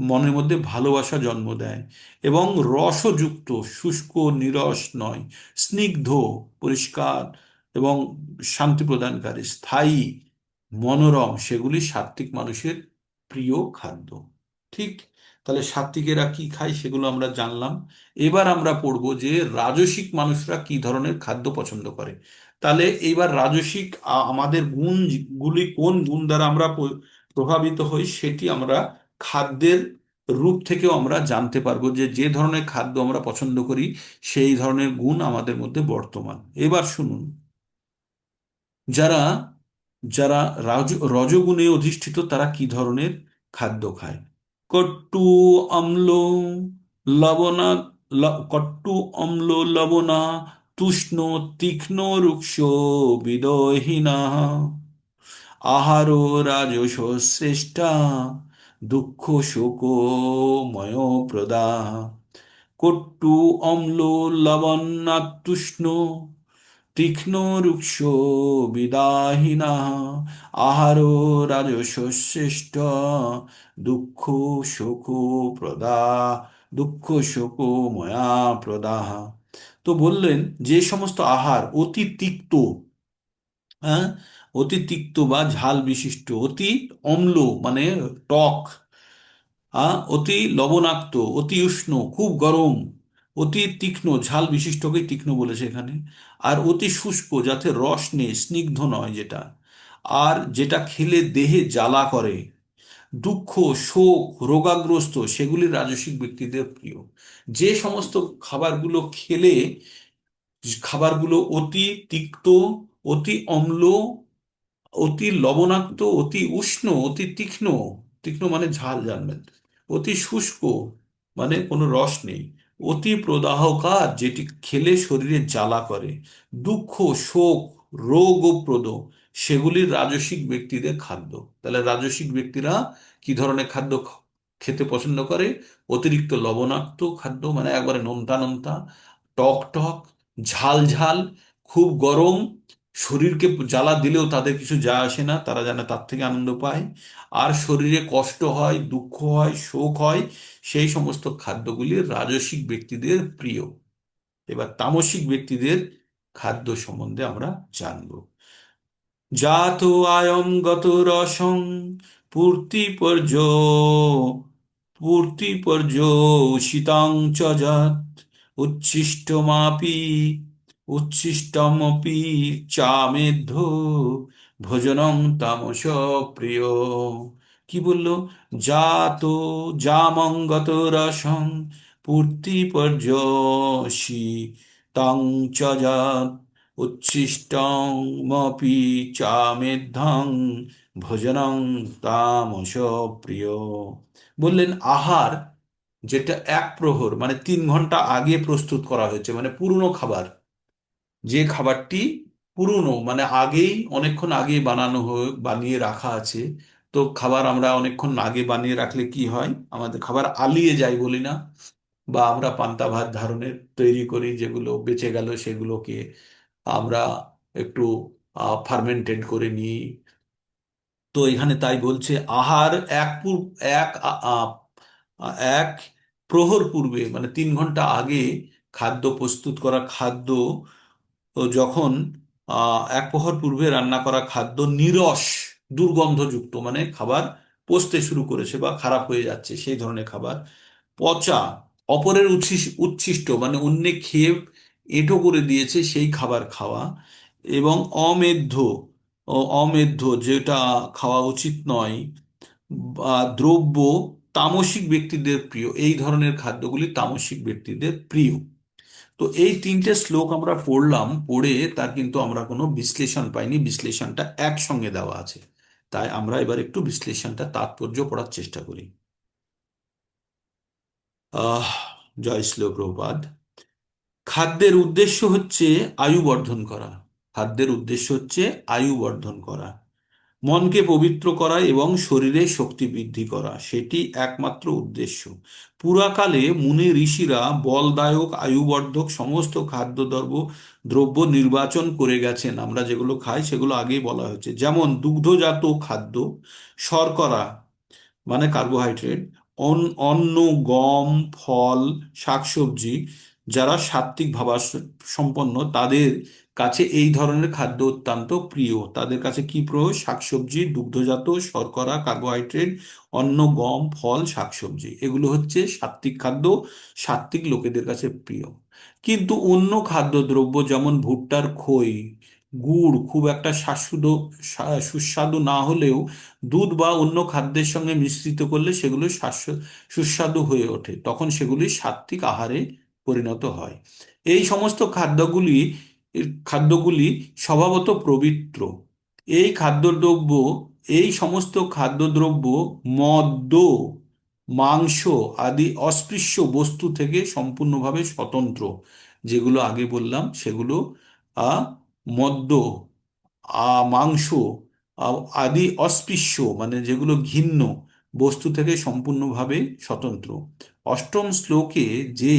মনের মধ্যে ভালোবাসা জন্ম দেয়, এবং রসযুক্ত, শুষ্ক, নিরস নয়, স্নিগ্ধ, পরিষ্কার এবং শান্তি প্রদানকারী, স্থায়ী, মনোরম, সেগুলি সাত্ত্বিক মানুষের প্রিয় খাদ্য। ঠিক? তাহলে সাত্ত্বিকেরা কি খায় সেগুলো আমরা জানলাম। এবার আমরা পড়বো যে রাজসিক মানুষরা কি ধরনের খাদ্য পছন্দ করে। তাহলে এইবার রাজসিক আমাদের গুণগুলি, কোন গুণ দ্বারা আমরা প্রভাবিত হই, সেটি আমরা খাদ্যের রূপ থেকেও আমরা জানতে পারবো, যে যে ধরনের খাদ্য আমরা পছন্দ করি সেই ধরনের গুণ আমাদের মধ্যে বর্তমান। এবার শুনুন, যারা যারা রজগুণে অধিষ্ঠিত তারা কি ধরনের খাদ্য খায়। কট্টু, অম্ল, লবণা, কট্টু, অম্ল, লবণা, তুষ্ণ, তীক্ষ্ণ, রুক্ষ, বিদহীনা, আহারো রাজস শ্রেষ্ঠা, দুঃখ শোক ময় প্রদা। কট্টু, অম্ল, লবণাত্তুষ্ণ, তীক্ষ্ণ, রুক্ষ, বিদাহীনা, আহার রাজসশ্রেষ্ঠ, দুঃখ শোক প্রদা, দুঃখ শোক ময়া প্রদাহ। তো বললেন যে সমস্ত আহার অতি তিক্ত, হ্যাঁ, অতি তিক্ত বা ঝাল বিশিষ্ট, অতি অম্ল মানে টক, অতি লবণাক্ত, অতি উষ্ণ খুব গরম, অতি তীক্ষ্ণ ঝাল বিশিষ্টকে তীক্ষ্ণ বলেছে এখানে, আর অতি শুষ্ক যাতে রস নেই, স্নিগ্ধ নয় যেটা, আর যেটা খেলে দেহে জ্বালা করে, দুঃখ, শোক, রোগাগ্রস্ত, সেগুলি রাজসিক ব্যক্তিদের প্রিয়। যে সমস্ত খাবারগুলো খেলে, খাবারগুলো অতি তিক্ত, অতি অম্ল, অতি লবণাক্ত, অতি উষ্ণ, অতি তীক্ষ্ণ, তীক্ষ্ণ মানে ঝাল জানবেন, অতি শুষ্ক মানে কোনো রস নেই, অতি প্রদাহকার যেটি খেলে শরীরে জ্বালা করে, দুঃখ, শোক, রোগপ্রদ, সেগুলি রাজসিক ব্যক্তিদের খাদ্য। তাহলে রাজসিক ব্যক্তিরা কি ধরনের খাদ্য খেতে পছন্দ করে? অতিরিক্ত লবণাক্ত খাদ্য মানে একবারে নোনতা নোনতা, টক টক, ঝাল ঝাল, খুব গরম, শরীরকে জ্বালা দিলেও তাদের কিছু যায় আসে না, তারা যেন তার থেকে আনন্দ পায়, আর শরীরে কষ্ট হয়, দুঃখ হয়, শোক হয়, সেই সমস্ত খাদ্যগুলি রাজসিক ব্যক্তিদের প্রিয়। এবার তামসিক ব্যক্তিদের খাদ্য সম্বন্ধে আমরা জানব। জাত আয়ম গত রসং পূর্তি পর্য শীতং চ যৎ উচ্ছিষ্টমাপি উচ্ছিষ্টমপি চামেধ্য ভোজনং তামস প্রিয়। কি বললো? জাত, জামঙ্গত রসং পূর্তি শীতং চ যৎ উচ্ছিষ্টমপি চামেধ্যং ভোজনং তামস প্রিয়। বললেন আহার যেটা এক প্রহর মানে 3 ঘন্টা আগে প্রস্তুত করা হয়েছে, মানে পুরনো খাবার, যে খাবারটি পুরনো মানে আগেই, অনেকক্ষণ আগেই বানিয়ে রাখা আছে। তো খাবার আমরা অনেকক্ষণ আগে বানিয়ে রাখলে কি হয়, আমাদের খাবার আলিয়ে যায় বলি না, বা আমরা পান্তা ভাত ধরনের তৈরি করি, যেগুলো বেঁচে গেল সেগুলোকে আমরা একটু ফার্মেন্টেড করে নিই। তো এখানে তাই বলছে আহার এক এক প্রহর পূর্বে মানে 3 ঘন্টা আগে খাদ্য প্রস্তুত করা খাদ্য, ও যখন এক প্রহর পূর্বে রান্না করা খাদ্য নিরস, দুর্গন্ধযুক্ত, মানে খাবার পচতে শুরু করেছে বা খারাপ হয়ে যাচ্ছে সেই ধরনের খাবার। পচা, অপরের উচ্ছিষ্ট, মানে অন্যে খেয়ে এঁটো করে দিয়েছে সেই খাবার খাওয়া। এবং অমেধ্য, অমেধ্য যেটা খাওয়া উচিত নয়, বা দ্রব্য তামসিক ব্যক্তিদের প্রিয়, এই ধরনের খাদ্যগুলি তামসিক ব্যক্তিদের প্রিয়। তো এই তিনটে শ্লোক আমরা পড়লাম, পড়ে তার কিন্তু আমরা কোনো বিশ্লেষণ পাইনি, বিশ্লেষণটা একসঙ্গে দেওয়া আছে। তাই আমরা এবার একটু বিশ্লেষণটা তাৎপর্য পড়ার চেষ্টা করি। আহ জয় শ্রী প্রভুপাদ। খাদ্যের উদ্দেশ্য হচ্ছে আয়ু বর্ধন করা। খাদ্যের উদ্দেশ্য হচ্ছে আয়ু বর্ধন করা, মনকে পবিত্র করা এবং শরীরে শক্তি বৃদ্ধি করা, সেটি একমাত্র উদ্দেশ্য। পুরাকালে মুনি ঋষিরা বলদায়ক আয়ুবর্ধক সমস্ত খাদ্যদ্রব্য দ্রব্য নির্বাচন করে গেছেন। আমরা যেগুলো খাই সেগুলো আগেই বলা হয়েছে, যেমন দুগ্ধজাত খাদ্য, শর্করা মানে কার্বোহাইড্রেট, অন্ন, গম, ফল, শাকসবজি। যারা সাত্ত্বিক ভাবাস সম্পন্ন তাদের কাছে এই ধরনের খাদ্য অত্যন্ত প্রিয়। তাদের কাছে কি প্রিয়? শাকসবজি, দুগ্ধজাত, শর্করা, কার্বোহাইড্রেট, অন্ন, গম, ফল, শাকসবজি, এগুলো হচ্ছে সাত্ত্বিক খাদ্য, সাত্ত্বিক লোকেদের কাছে প্রিয়। কিন্তু অন্য খাদ্যদ্রব্য যেমন ভুট্টার খই, গুড় খুব একটা সুস্বাদু না হলেও দুধ বা অন্য খাদ্যের সঙ্গে মিশ্রিত করলে সেগুলো সুস্বাদু হয়ে ওঠে, তখন সেগুলি সাত্ত্বিক আহারে পরিণত হয়। এই সমস্ত খাদ্যগুলি স্বভাবত পবিত্র। এই খাদ্যদ্রব্য, এই সমস্ত খাদ্যদ্রব্য মদ্য, মাংস আদি অস্পৃশ্য বস্তু থেকে সম্পূর্ণভাবে স্বতন্ত্র। যেগুলো আগে বললাম সেগুলো মদ্য, মাংস আদি অস্পৃশ্য, মানে যেগুলো ঘিন্ন বস্তু থেকে সম্পূর্ণভাবে স্বতন্ত্র। অষ্টম শ্লোকে যে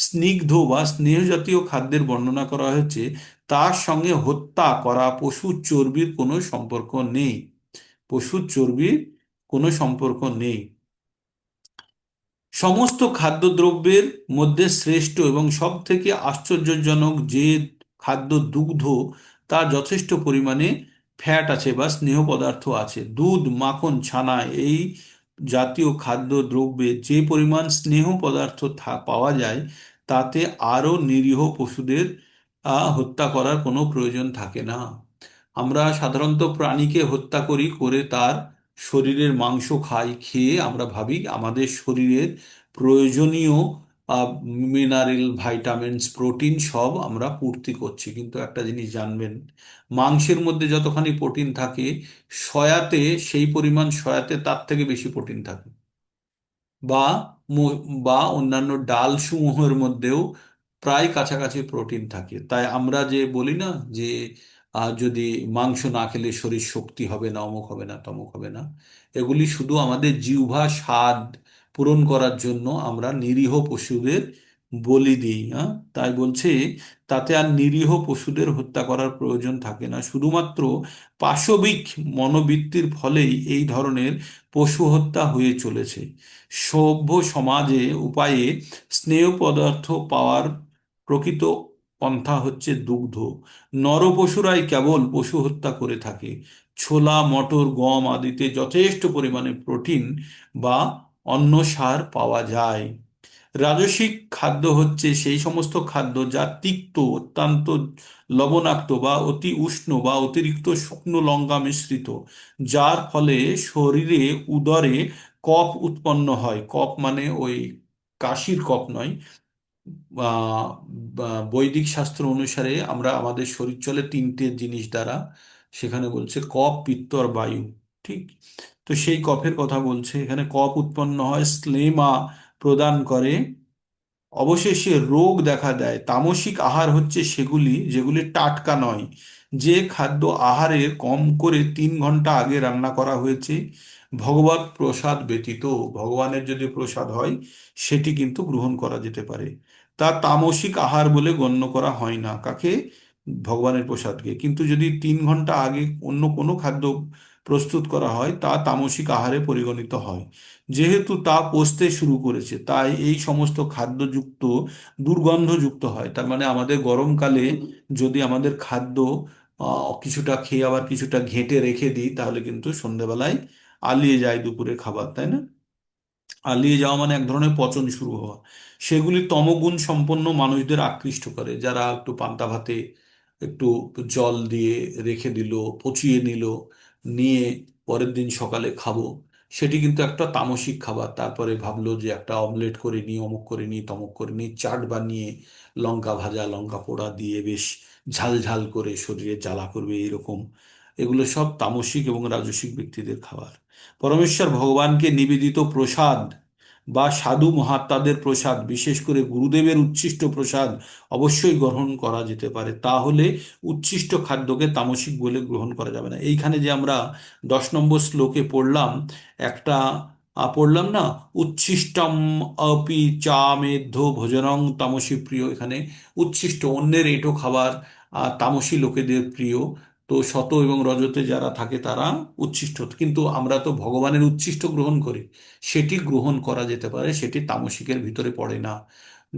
স্নিগ্ধ বা স্নেহ জাতীয় খাদ্যের বর্ণনা করা হয়েছে তার সঙ্গে হত্যা করা পশুর চর্বির কোনো সম্পর্ক নেই। পশুর চর্বির কোনো সম্পর্ক নেই। সমস্ত খাদ্যদ্রব্যের মধ্যে শ্রেষ্ঠ এবং সব থেকে আশ্চর্যজনক যে খাদ্য দুগ্ধ, তা যথেষ্ট পরিমাণে ফ্যাট আছে বা স্নেহ পদার্থ আছে। দুধ, মাখন, ছানা এই জাতীয় খাদ্য দ্রব্যে যে পরিমাণ স্নেহ পদার্থ পাওয়া যায়, তাতে আরও নিরীহ পশুদের হত্যা করার কোনো প্রয়োজন থাকে না। আমরা সাধারণত প্রাণীকে হত্যা করি, করে তার শরীরের মাংস খাই, খেয়ে আমরা ভাবি আমাদের শরীরের প্রয়োজনীয় মিনারেল, ভাইটামিনস, প্রোটিন সব আমরা পূর্তি করছি। কিন্তু একটা জিনিস জানবেন, মাংসের মধ্যে যতখানি প্রোটিন থাকে, সয়াতে সেই পরিমাণ, সয়াতে তার থেকে বেশি প্রোটিন থাকে। বা বা অন্যান্য ডাল সমূহের মধ্যেও প্রায় কাছাকাছি প্রোটিন থাকে। তাই আমরা যে বলি না যে যদি মাংস না খেলে শরীর শক্তি হবে না, অমুক হবে না, তমুক হবে না, এগুলি শুধু আমাদের জিহ্বা স্বাদ পূরণ করার জন্য আমরা নিরীহ পশুদের বলি দিই। হ্যাঁ, তাই বলছে তাতে আর নিরীহ পশুদের হত্যা করার প্রয়োজন থাকে না। শুধুমাত্র পাশবিক মনোবৃত্তির ফলেই এই ধরনের পশু হত্যা হয়ে চলেছে। সভ্য সমাজে উপায়ে স্নেহ পদার্থ পাওয়ার প্রকৃত পন্থা হচ্ছে দুগ্ধ। নরপশুরাই কেবল পশু হত্যা করে থাকে। ছোলা, মটর, গম আদিতে যথেষ্ট পরিমাণে প্রোটিন বা অন্য সার পাওয়া যায়। রাজসিক খাদ্য হচ্ছে সেই সমস্ত খাদ্য যা তিক্ত, অত্যন্ত লবণাক্ত বা অতি উষ্ণ বা অতিরিক্ত শুকনো লঙ্কা মিশ্রিত, যার ফলে শরীরে, উদরে কফ উৎপন্ন হয়। কফ মানে ওই কাশির কফ নয়। বৈদিক শাস্ত্র অনুসারে আমরা, আমাদের শরীর চলে তিনটে জিনিস দ্বারা, সেখানে বলছে কফ, পিত্ত আর বায়ু। ঠিক, তো সেই কফের কথা বলছে এখানে। কফ উৎপন্ন হয়, শ্লেমা প্রদান করে, অবশেষে রোগ দেখা দেয়। তামসিক আহার হচ্ছে সেগুলি যেগুলি টাটকা নয়, যে খাদ্য আহারের কম করে 3 ঘন্টা আগে রান্না করা হয়েছে, ভগবত প্রসাদ ব্যতীত। ভগবানের যদি প্রসাদ হয় সেটি কিন্তু গ্রহণ করা যেতে পারে, তা তামসিক আহার বলে গণ্য করা হয় না। কাকে? ভগবানের প্রসাদকে। কিন্তু যদি 3 ঘন্টা আগে অন্য কোনো খাদ্য প্রস্তুত করা হয় তা তামসিক আহারে পরিগণিত হয়। যেহেতু তা পচতে শুরু করেছে, তাই এই সমস্ত খাদ্যযুক্ত দুর্গন্ধযুক্ত হয়। তার মানে আমাদের গরমকালে যদি আমাদের খাদ্য কিছুটা খেয়ে আবার কিছুটা ঘেঁটে রেখে দিই, তাহলে কিন্তু সন্ধেবেলায় আলিয়ে যায় দুপুরে খাবার, তাই না? আলিয়ে যাওয়া মানে এক ধরনের পচন শুরু হওয়া। সেগুলি তমগুণ সম্পন্ন মানুষদের আকৃষ্ট করে, যারা একটু পান্তা ভাতে একটু জল দিয়ে রেখে দিল, পচিয়ে নিল, নিয়ে পরের দিন সকালে খাবো। সেটি কিন্তু একটা তামসিক খাবার। তারপরে ভাবলো যে একটা অমলেট করে নিই, অমুক করে নিই, তমুক করে নিই, চাট বানিয়ে লঙ্কা ভাজা লঙ্কা পোড়া দিয়ে বেশ ঝাল ঝাল করে শরীরে জ্বালা করবে এরকম। এগুলো সব তামসিক এবং রাজসিক ব্যক্তিদের খাবার। পরমেশ্বর ভগবানকে নিবেদিত প্রসাদ বা সাধু মহাত্মাদের প্রসাদ, বিশেষ করে গুরুদেবের উচ্ছিষ্ট প্রসাদ অবশ্যই গ্রহণ করা যেতে পারে। তাহলে উচ্ছিষ্ট খাদ্যকে তামসিক বলে গ্রহণ করা যাবে না। এইখানে যে আমরা 10 নম্বর শ্লোকে পড়লাম, একটা পড়লাম না, উচ্ছিষ্টম অপি চা মেধ্য ভোজনং তামসী প্রিয়। এখানে উচ্ছিষ্ট অন্যের এঁটো খাবার তামসী লোকেদের প্রিয়। তো শত এবং রজতে যারা থাকে তারা উচ্ছিষ্ট, কিন্তু আমরা তো ভগবানের উচ্ছিষ্ট গ্রহণ করি। সেটি গ্রহণ করা যেতে পারে, সেটি তামসিকের ভিতরে পড়ে না।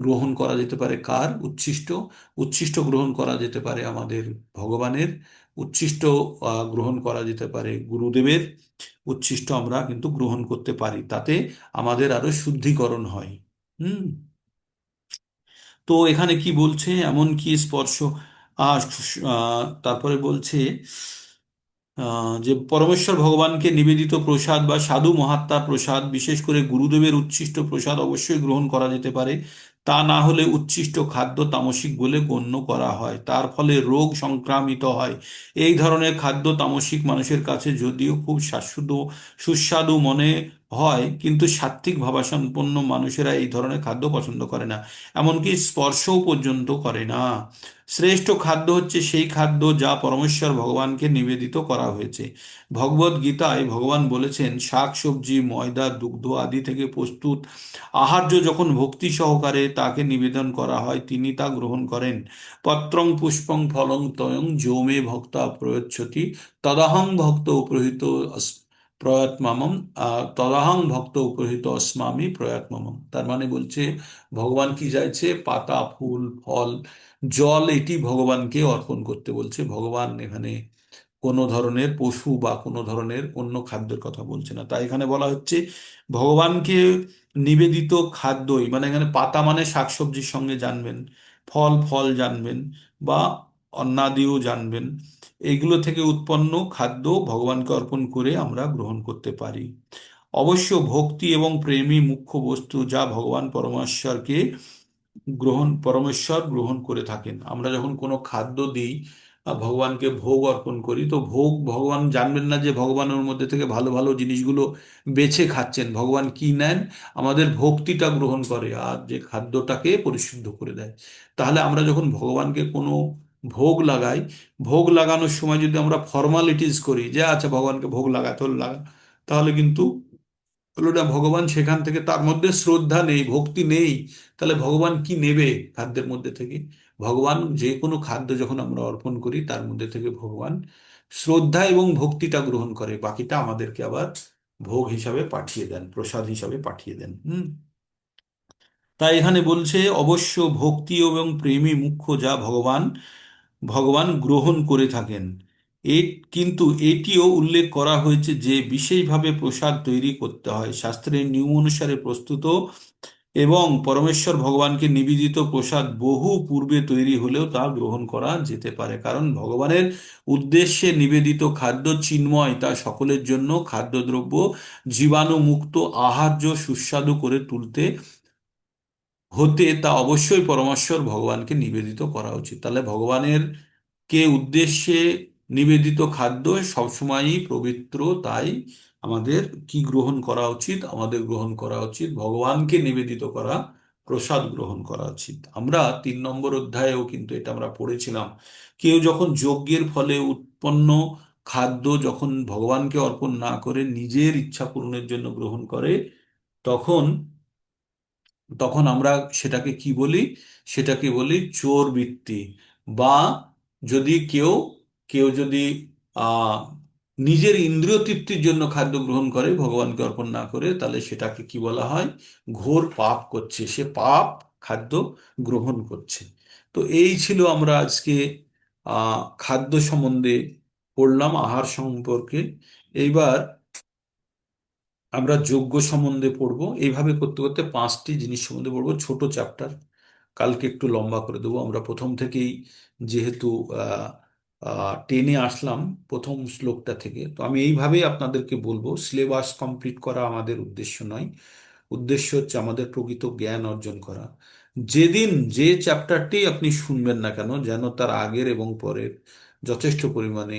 গ্রহণ করা যেতে পারে কার উচ্ছিষ্ট? উচ্ছিষ্ট গ্রহণ করা যেতে পারে আমাদের ভগবানের। উচ্ছিষ্ট গ্রহণ করা যেতে পারে গুরুদেবের। উচ্ছিষ্ট আমরা কিন্তু গ্রহণ করতে পারি, তাতে আমাদের আরো শুদ্ধিকরণ হয়। হুম। তো এখানে কি বলছে, এমন কি স্পর্শ তারপরে বলছে যে পরমেশ্বর ভগবানকে নিবেদিত প্রসাদ বা সাধু মহাত্মার প্রসাদ, বিশেষ করে গুরুদেবের উচ্ছিষ্ট প্রসাদ অবশ্যই গ্রহণ করা যেতে পারে। তা না হলে উচ্ছিষ্ট খাদ্য তামসিক বলে গণ্য করা হয়, তার ফলে রোগ সংক্রামিত হয়। এই ধরনের খাদ্য তামসিক মানুষের কাছে যদিও খুব সুস্বাদু সুস্বাদু মনে হয়, কিন্তু সাত্ত্বিক ভাবাসম্পন্ন মানুষেরা এই ধরনের খাদ্য পছন্দ করে না, এমনকি স্পর্শও পর্যন্ত করে না। শ্রেষ্ঠ খাদ্য হচ্ছে সেই খাদ্য যা পরমেশ্বর ভগবানকে নিবেদিত করা হয়েছে। ভগবদ গীতায় ভগবান বলেছেন, শাক সবজি ময়দা দুগ্ধ আদি থেকে প্রস্তুত আহার্য যখন ভক্তি সহকারে তাকে নিবেদন করা হয়, তিনি তা গ্রহণ করেন। পত্রং পুষ্পং ফলং তয়ং যো মে ভক্তা প্রয়চ্ছতি তদহং ভক্ত উপরহিত প্রয়াতমামম তদহং ভক্ত উপরহিত অস্মামি প্রয়াতমামম। তার মানে বলছে, ভগবান কি চাইছে? পাতা, ফুল, ফল, জল, এটি ভগবানকে অর্পণ করতে বলছে। ভগবান এখানে কোনো ধরনের পশু বা কোনো ধরনের অন্য খাদ্যের কথা বলছে না। তাই এখানে বলা হচ্ছে ভগবানকে নিবেদিত খাদ্যই, মানে এখানে পাতা মানে শাকসবজির সঙ্গে জানবেন, ফল ফল জানবেন, বা অন্নাদিও জানবেন। এইগুলো থেকে উৎপন্ন খাদ্য ভগবানকে অর্পণ করে আমরা গ্রহণ করতে পারি। অবশ্য ভক্তি এবং প্রেমই মুখ্য বস্তু, যা ভগবান পরমেশ্বর গ্রহণ করে থাকেন। আমরা যখন কোনো খাদ্য দিই, ভগবানকে ভোগ অর্পণ করি, তো ভোগ ভগবান জানবেন না যে ভগবানের মধ্যে থেকে ভালো ভালো জিনিসগুলো বেছে খাচ্ছেন। ভগবান কি নেন? আমাদের ভক্তিটা গ্রহণ করে আর যে খাদ্যটাকে পরিশুদ্ধ করে দেয়। তাহলে আমরা যখন ভগবানকে কোনো ভোগ লাগাই, ভোগ লাগানোর সময় যদি আমরা ফর্মালিটিস করি যে আচ্ছা ভগবানকে ভোগ লাগাতে হলো লাগা, তাহলে কিন্তু হলো না, ভগবান সেখান থেকে, তার মধ্যে শ্রদ্ধা নেই, ভক্তি নেই। তাহলে ভগবান কি নেবে খাদ্যের মধ্যে থেকে? ভগবান যে কোনো খাদ্য যখন আমরা অর্পণ করি, তার মধ্যে থেকে ভগবান শ্রদ্ধা এবং ভক্তিটা গ্রহণ করে, বাকিটা আমাদেরকে আবার ভোগ হিসাবে পাঠিয়ে দেন, প্রসাদ হিসাবে পাঠিয়ে দেন। তাই এখানে বলছে অবশ্য ভক্তি এবং প্রেমই মুখ্য, যা ভগবান ভগবান গ্রহণ করে থাকেন। এ কিন্তু এটিও উল্লেখ করা হয়েছে যে বিশেষভাবে প্রসাদ তৈরি করতে হয়। শাস্ত্রের নিয়ম অনুসারে প্রস্তুত এবং পরমেশ্বর ভগবানকে নিবেদিত প্রসাদ বহু পূর্বে তৈরি হলেও তা গ্রহণ করা যেতে পারে, কারণ ভগবানের উদ্দেশ্যে নিবেদিত খাদ্য চিন্ময়, তা সকলের জন্য খাদ্যদ্রব্য জীবাণুমুক্ত আহার্য সুস্বাদু করে তুলতে হতে তা অবশ্যই পরমেশ্বর ভগবানকে নিবেদিত করা উচিত। তাহলে ভগবানের কে উদ্দেশ্যে নিবেদিত খাদ্য সবসময়ই পবিত্র। তাই আমাদের কি গ্রহণ করা উচিত? আমাদের গ্রহণ করা উচিত ভগবানকে নিবেদিত করা প্রসাদ গ্রহণ করা উচিত। আমরা 3 নম্বর অধ্যায়েও কিন্তু এটা আমরা পড়েছিলাম, কেউ যখন যজ্ঞের ফলে উৎপন্ন খাদ্য যখন ভগবানকে অর্পণ না করে নিজের ইচ্ছা পূরণের জন্য গ্রহণ করে, তখন তখন আমরা সেটাকে কি বলি? সেটাকে বলি চোর বৃত্তি। বা যদি কেউ কেউ যদি আহ নিজের ইন্দ্রিয় তৃপ্তির জন্য খাদ্য গ্রহণ করে ভগবানকে অর্পণ না করে, তাহলে সেটাকে কি বলা হয়? ঘোর পাপ করছে, সে পাপ খাদ্য গ্রহণ করছে। তো এই ছিল আমরা আজকে খাদ্য সম্বন্ধে পড়লাম, আহার সম্পর্কে। এইবার আমরা যজ্ঞ সম্বন্ধে পড়বো। এইভাবে করতে করতে 5টি জিনিস সম্বন্ধে পড়বো, ছোট চ্যাপ্টার। কালকে একটু লম্বা করে দেবো। আমরা প্রথম থেকেই যেহেতু আহ, টেনে আসলাম প্রথম শ্লোকটা থেকে, তো আমি এইভাবেই আপনাদেরকে বলবো। সিলেবাস কমপ্লিট করা আমাদের উদ্দেশ্য নয়, উদ্দেশ্য হচ্ছে আমাদের প্রকৃত জ্ঞান অর্জন করা। যেদিন যে চ্যাপ্টারটি আপনি শুনবেন না কেন, যেন তার আগের এবং পরের যথেষ্ট পরিমাণে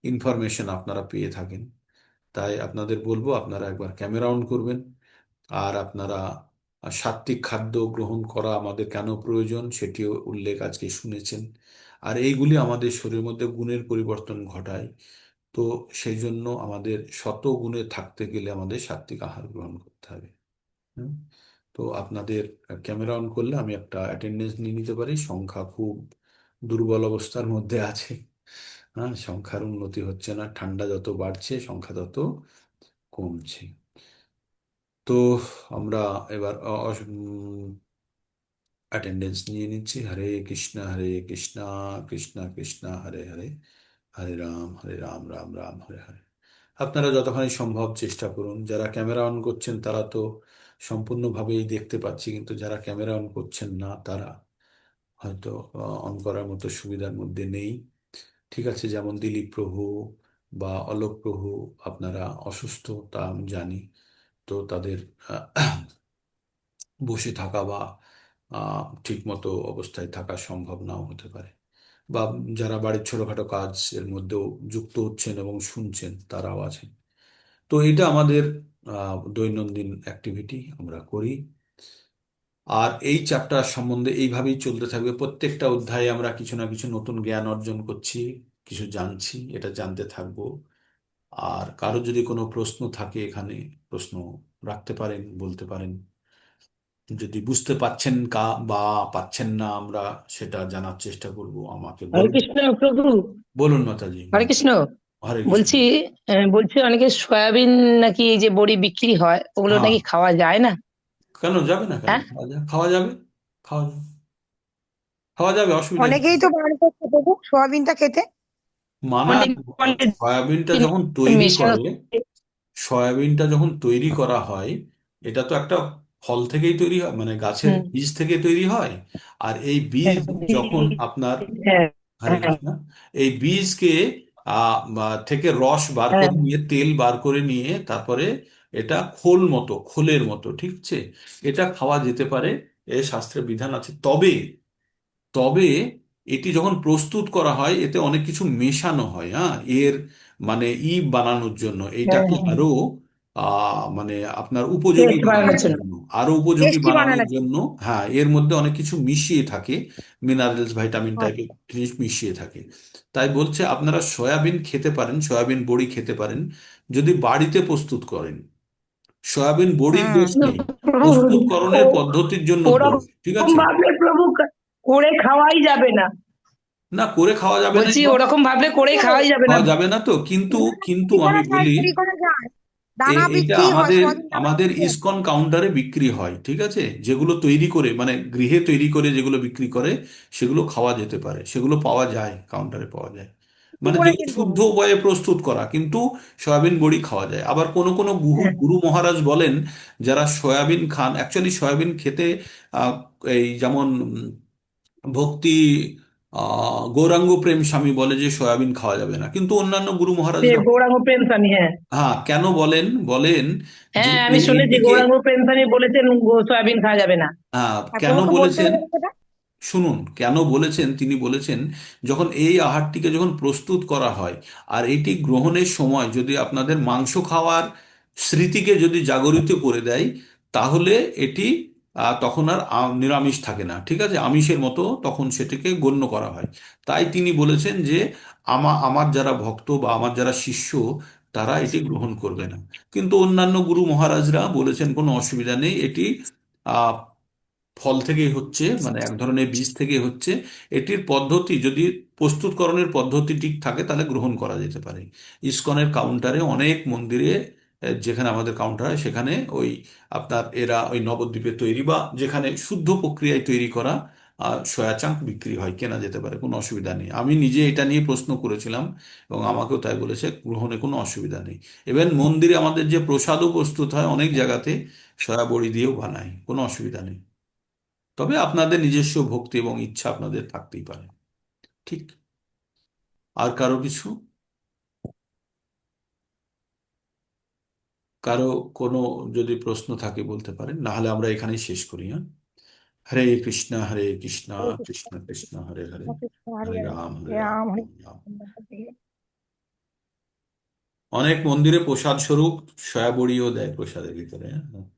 ইনফরমেশন আপনারা পেয়ে থাকেন। তাই আপনাদের বলবো, আপনারা একবার ক্যামেরা অন করবেন। আর আপনারা সাত্বিক খাদ্য গ্রহণ করা আমাদের কেন প্রয়োজন সেটিও উল্লেখ আজকে শুনেছেন। আর এইগুলি আমাদের শরীরের মধ্যে গুণের পরিবর্তন ঘটায়। তো সেই জন্য আমাদের শত গুণে থাকতে গেলে আমাদের সাত্বিক আহার গ্রহণ করতে হবে। হুম। তো আপনাদের ক্যামেরা অন করলে আমি একটা অ্যাটেন্ডেন্স নিয়ে নিতে পারি। সংখ্যা খুব দুর্বল অবস্থার মধ্যে আছে। হ্যাঁ, সংখ্যার উন্নতি হচ্ছে না, ঠান্ডা যত বাড়ছে সংখ্যা তত কমছে। তো আমরা এবার অ্যাটেন্ডেন্স নিয়ে নিচ্ছি। হরে কৃষ্ণ কৃষ্ণ কৃষ্ণ হরে হরে, হরে রাম রাম রাম হরে হরে। আপনারা যতখানি সম্ভব চেষ্টা করুন। যারা ক্যামেরা অন করছেন তারা তো সম্পূর্ণভাবেই দেখতে পাচ্ছি, কিন্তু যারা ক্যামেরা অন করছেন না তারা হয়তো অন করার মতো সুবিধার মধ্যে নেই। ঠিক আছে, যেমন দিলীপ প্রভু বা অলোক প্রভু, আপনারা অসুস্থ তা আমি জানি। তো তাদের বসে থাকা বা ঠিক মতো অবস্থায় থাকা সম্ভব নাও হতে পারে। বা যারা বাড়ির ছোটখাটো কাজ এর মধ্যেও যুক্ত হচ্ছেন এবং শুনছেন তারাও আছেন। তো এটা আমাদের দৈনন্দিন অ্যাক্টিভিটি আমরা করি। আর এই চ্যাপ্টার সম্বন্ধে এইভাবেই চলতে থাকবে। প্রত্যেকটা অধ্যায়ে আমরা কিছু না কিছু নতুন জ্ঞান অর্জন করছি, কিছু জানছি, এটা জানতে থাকবো। আর কারো যদি কোনো প্রশ্ন থাকে এখানে, প্রশ্ন রাখতে পারেন, বলতে পারেন। যদি বুঝতে পাচ্ছেন বা পাচ্ছেন না, আমরা সেটা জানার চেষ্টা করব। আমাকে হরে বলুন। কৃষ্ণ প্রভু। বলুন মাতাজি, হরে বলুন। কৃষ্ণ। হরে কৃষ্ণ। বলছি, বলছি অনেকে সয়াবিন নাকি এই যে বড়ি বিক্রি হয় ওগুলো হ্যাঁ, নাকি খাওয়া যায় না? কেন যাবে না, কেন হ্যাঁ, খাওয়া যাবে। খাওয়া যাবে, খাওয়া যাবে, অসুবিধা কি? অনেকেই তো বারণ করছে তবু সোয়াবিনটা খেতে। মানা, অনেক অনেক সয়াবিনটা জিনিস যখন তৈরি মেশানো করে, থাকে। সয়াবিনটা যখন তৈরি করা হয়, এটা তো একটা ফল থেকেই তৈরি হয়, মানে গাছের হুম, বীজ থেকে তৈরি হয়। আর এই বীজ যখন আপনার, হ্যাঁ, হরে হ্যাঁ, কৃষ্ণ, এই বীজকে থেকে রস বার হ্যাঁ, করে নিয়ে, তেল বার করে নিয়ে, তারপরে এটা খোলের মতো, ঠিক আছে, এটা খাওয়া যেতে পারে। এর শাস্ত্রে বিধান আছে। তবে তবে এটি যখন প্রস্তুত করা হয় এতে অনেক কিছু মেশানো হয়। হ্যাঁ, এর মানে বানানোর জন্য হ্যাঁ, এইটাকে হ্যাঁ। আরো মানে আপনার উপযোগী টেস্ট বাড়ানোর বানানোর জন্য। জন্য, আরো উপযোগী টেস্টি বানানোর বানানোর জন্য। জন্য, হ্যাঁ, এর মধ্যে অনেক কিছু মিশিয়ে থাকে। মিনারেলস, ভাইটামিন টাইপের আচ্ছা। জিনিস মিশিয়ে থাকে। তাই বলছে আপনারা সয়াবিন খেতে পারেন, সয়াবিন বড়ি খেতে পারেন যদি বাড়িতে প্রস্তুত করেন। সয়াবিন বড়ির হুম। দোষ নেই, প্রভু, ও প্রস্তুতকরণের পদ্ধতির জন্য দোষ, ঠিক ওরকম আছে। ভাবলে প্রভু করে খাওয়াই যাবে না। না, করে খাওয়া যাবে না, বলছি ওরকম ভাবলে করেই খাওয়াই যাবে না। খাওয়া যাবে না তো, কিন্তু কিন্তু কি করা আমি যায়, বলি, তৈরি করা যায়? দানা এইটা বিক্রি হয়, আমাদের সোয়াবিন দানা আমাদের বিক্রি হয়। ইসকন কাউন্টারে বিক্রি হয়, ঠিক আছে। যেগুলো তৈরি করে, মানে গৃহে তৈরি করে যেগুলো বিক্রি করে, সেগুলো খাওয়া যেতে পারে, সেগুলো পাওয়া যায়, কাউন্টারে পাওয়া যায়। কি মানে করে যেগুলো কিনবো? শুদ্ধ উপায়ে প্রস্তুত করা, কিন্তু সয়াবিন বড়ি খাওয়া যায়। আবার কোন কোন হ্যাঁ, গুরু মহারাজ বলেন, যারা সয়াবিন খান, অ্যাকচুয়ালি সয়াবিন খেতে আহ, এই যেমন ভক্তি গৌরাঙ্গ প্রেম স্বামী বলে যে সয়াবিন খাওয়া যাবে না, কিন্তু অন্যান্য গুরু সে মহারাজরা, গৌরাঙ্গ প্রেম স্বামী, হ্যাঁ। হ্যাঁ, কেন বলেন, বলেন যে হ্যাঁ, আমি শুনেছি এইটিকে, গৌরাঙ্গ প্রেম স্বামী বলেছেন সয়াবিন খাওয়া যাবে না। কেন প্রভুকে বলতে বলেছেন, হবে সেটা। শুনুন কেন বলেছেন। তিনি বলেছেন, যখন এই আহারটিকে যখন প্রস্তুত করা হয়, আর এটি গ্রহণের সময় যদি আপনাদের মাংস খাওয়ার স্মৃতিকে যদি জাগরিত করে দেয়, তাহলে এটি তখন আর নিরামিষ থাকে না, ঠিক আছে, আমিষের মতো তখন সেটিকে গণ্য করা হয়। তাই তিনি বলেছেন যে আমার যারা ভক্ত বা আমার যারা শিষ্য, তারা এটি গ্রহণ করবে না। কিন্তু অন্যান্য গুরু মহারাজরা বলেছেন কোনো অসুবিধা নেই, এটি ফল থেকেই হচ্ছে, মানে এক ধরনের বীজ থেকে হচ্ছে। এটির পদ্ধতি যদি, প্রস্তুতকরণের পদ্ধতি ঠিক থাকে তাহলে গ্রহণ করা যেতে পারে। ইসকনের কাউন্টারে অনেক মন্দিরে, যেখানে আমাদের কাউন্টার হয় সেখানে ওই আপনার এরা ওই নবদ্বীপে তৈরি বা যেখানে শুদ্ধ প্রক্রিয়ায় তৈরি করা আর সয়া চাংক বিক্রি হয়, কেনা যেতে পারে, কোনো অসুবিধা নেই। আমি নিজে এটা নিয়ে প্রশ্ন করেছিলাম এবং আমাকেও তাই বলেছে, গ্রহণে কোনো অসুবিধা নেই। ইভেন মন্দিরে আমাদের যে প্রসাদও প্রস্তুত হয় অনেক জায়গাতে সয়া বড়ি দিয়েও বানায়, কোনো অসুবিধা নেই। তবে আপনাদের নিজস্ব ভক্তি এবং ইচ্ছা আপনাদের থাকতেই পারে। ঠিক। আর কারো কিছু, কারো কোনো যদি প্রশ্ন থাকে বলতে পারেন, না হলে আমরা এখানেই শেষ করি। হ্যাঁ। হরে কৃষ্ণ হরে কৃষ্ণ কৃষ্ণ কৃষ্ণ হরে হরে, কৃষ্ণ হরে হরে হরে রাম হরে হরে রাম রাম হরে রাম রাম। রাম। অনেক মন্দিরে প্রসাদ স্বরূপ সয়া বড়িও দেয় প্রসাদের ভিতরে। হ্যাঁ।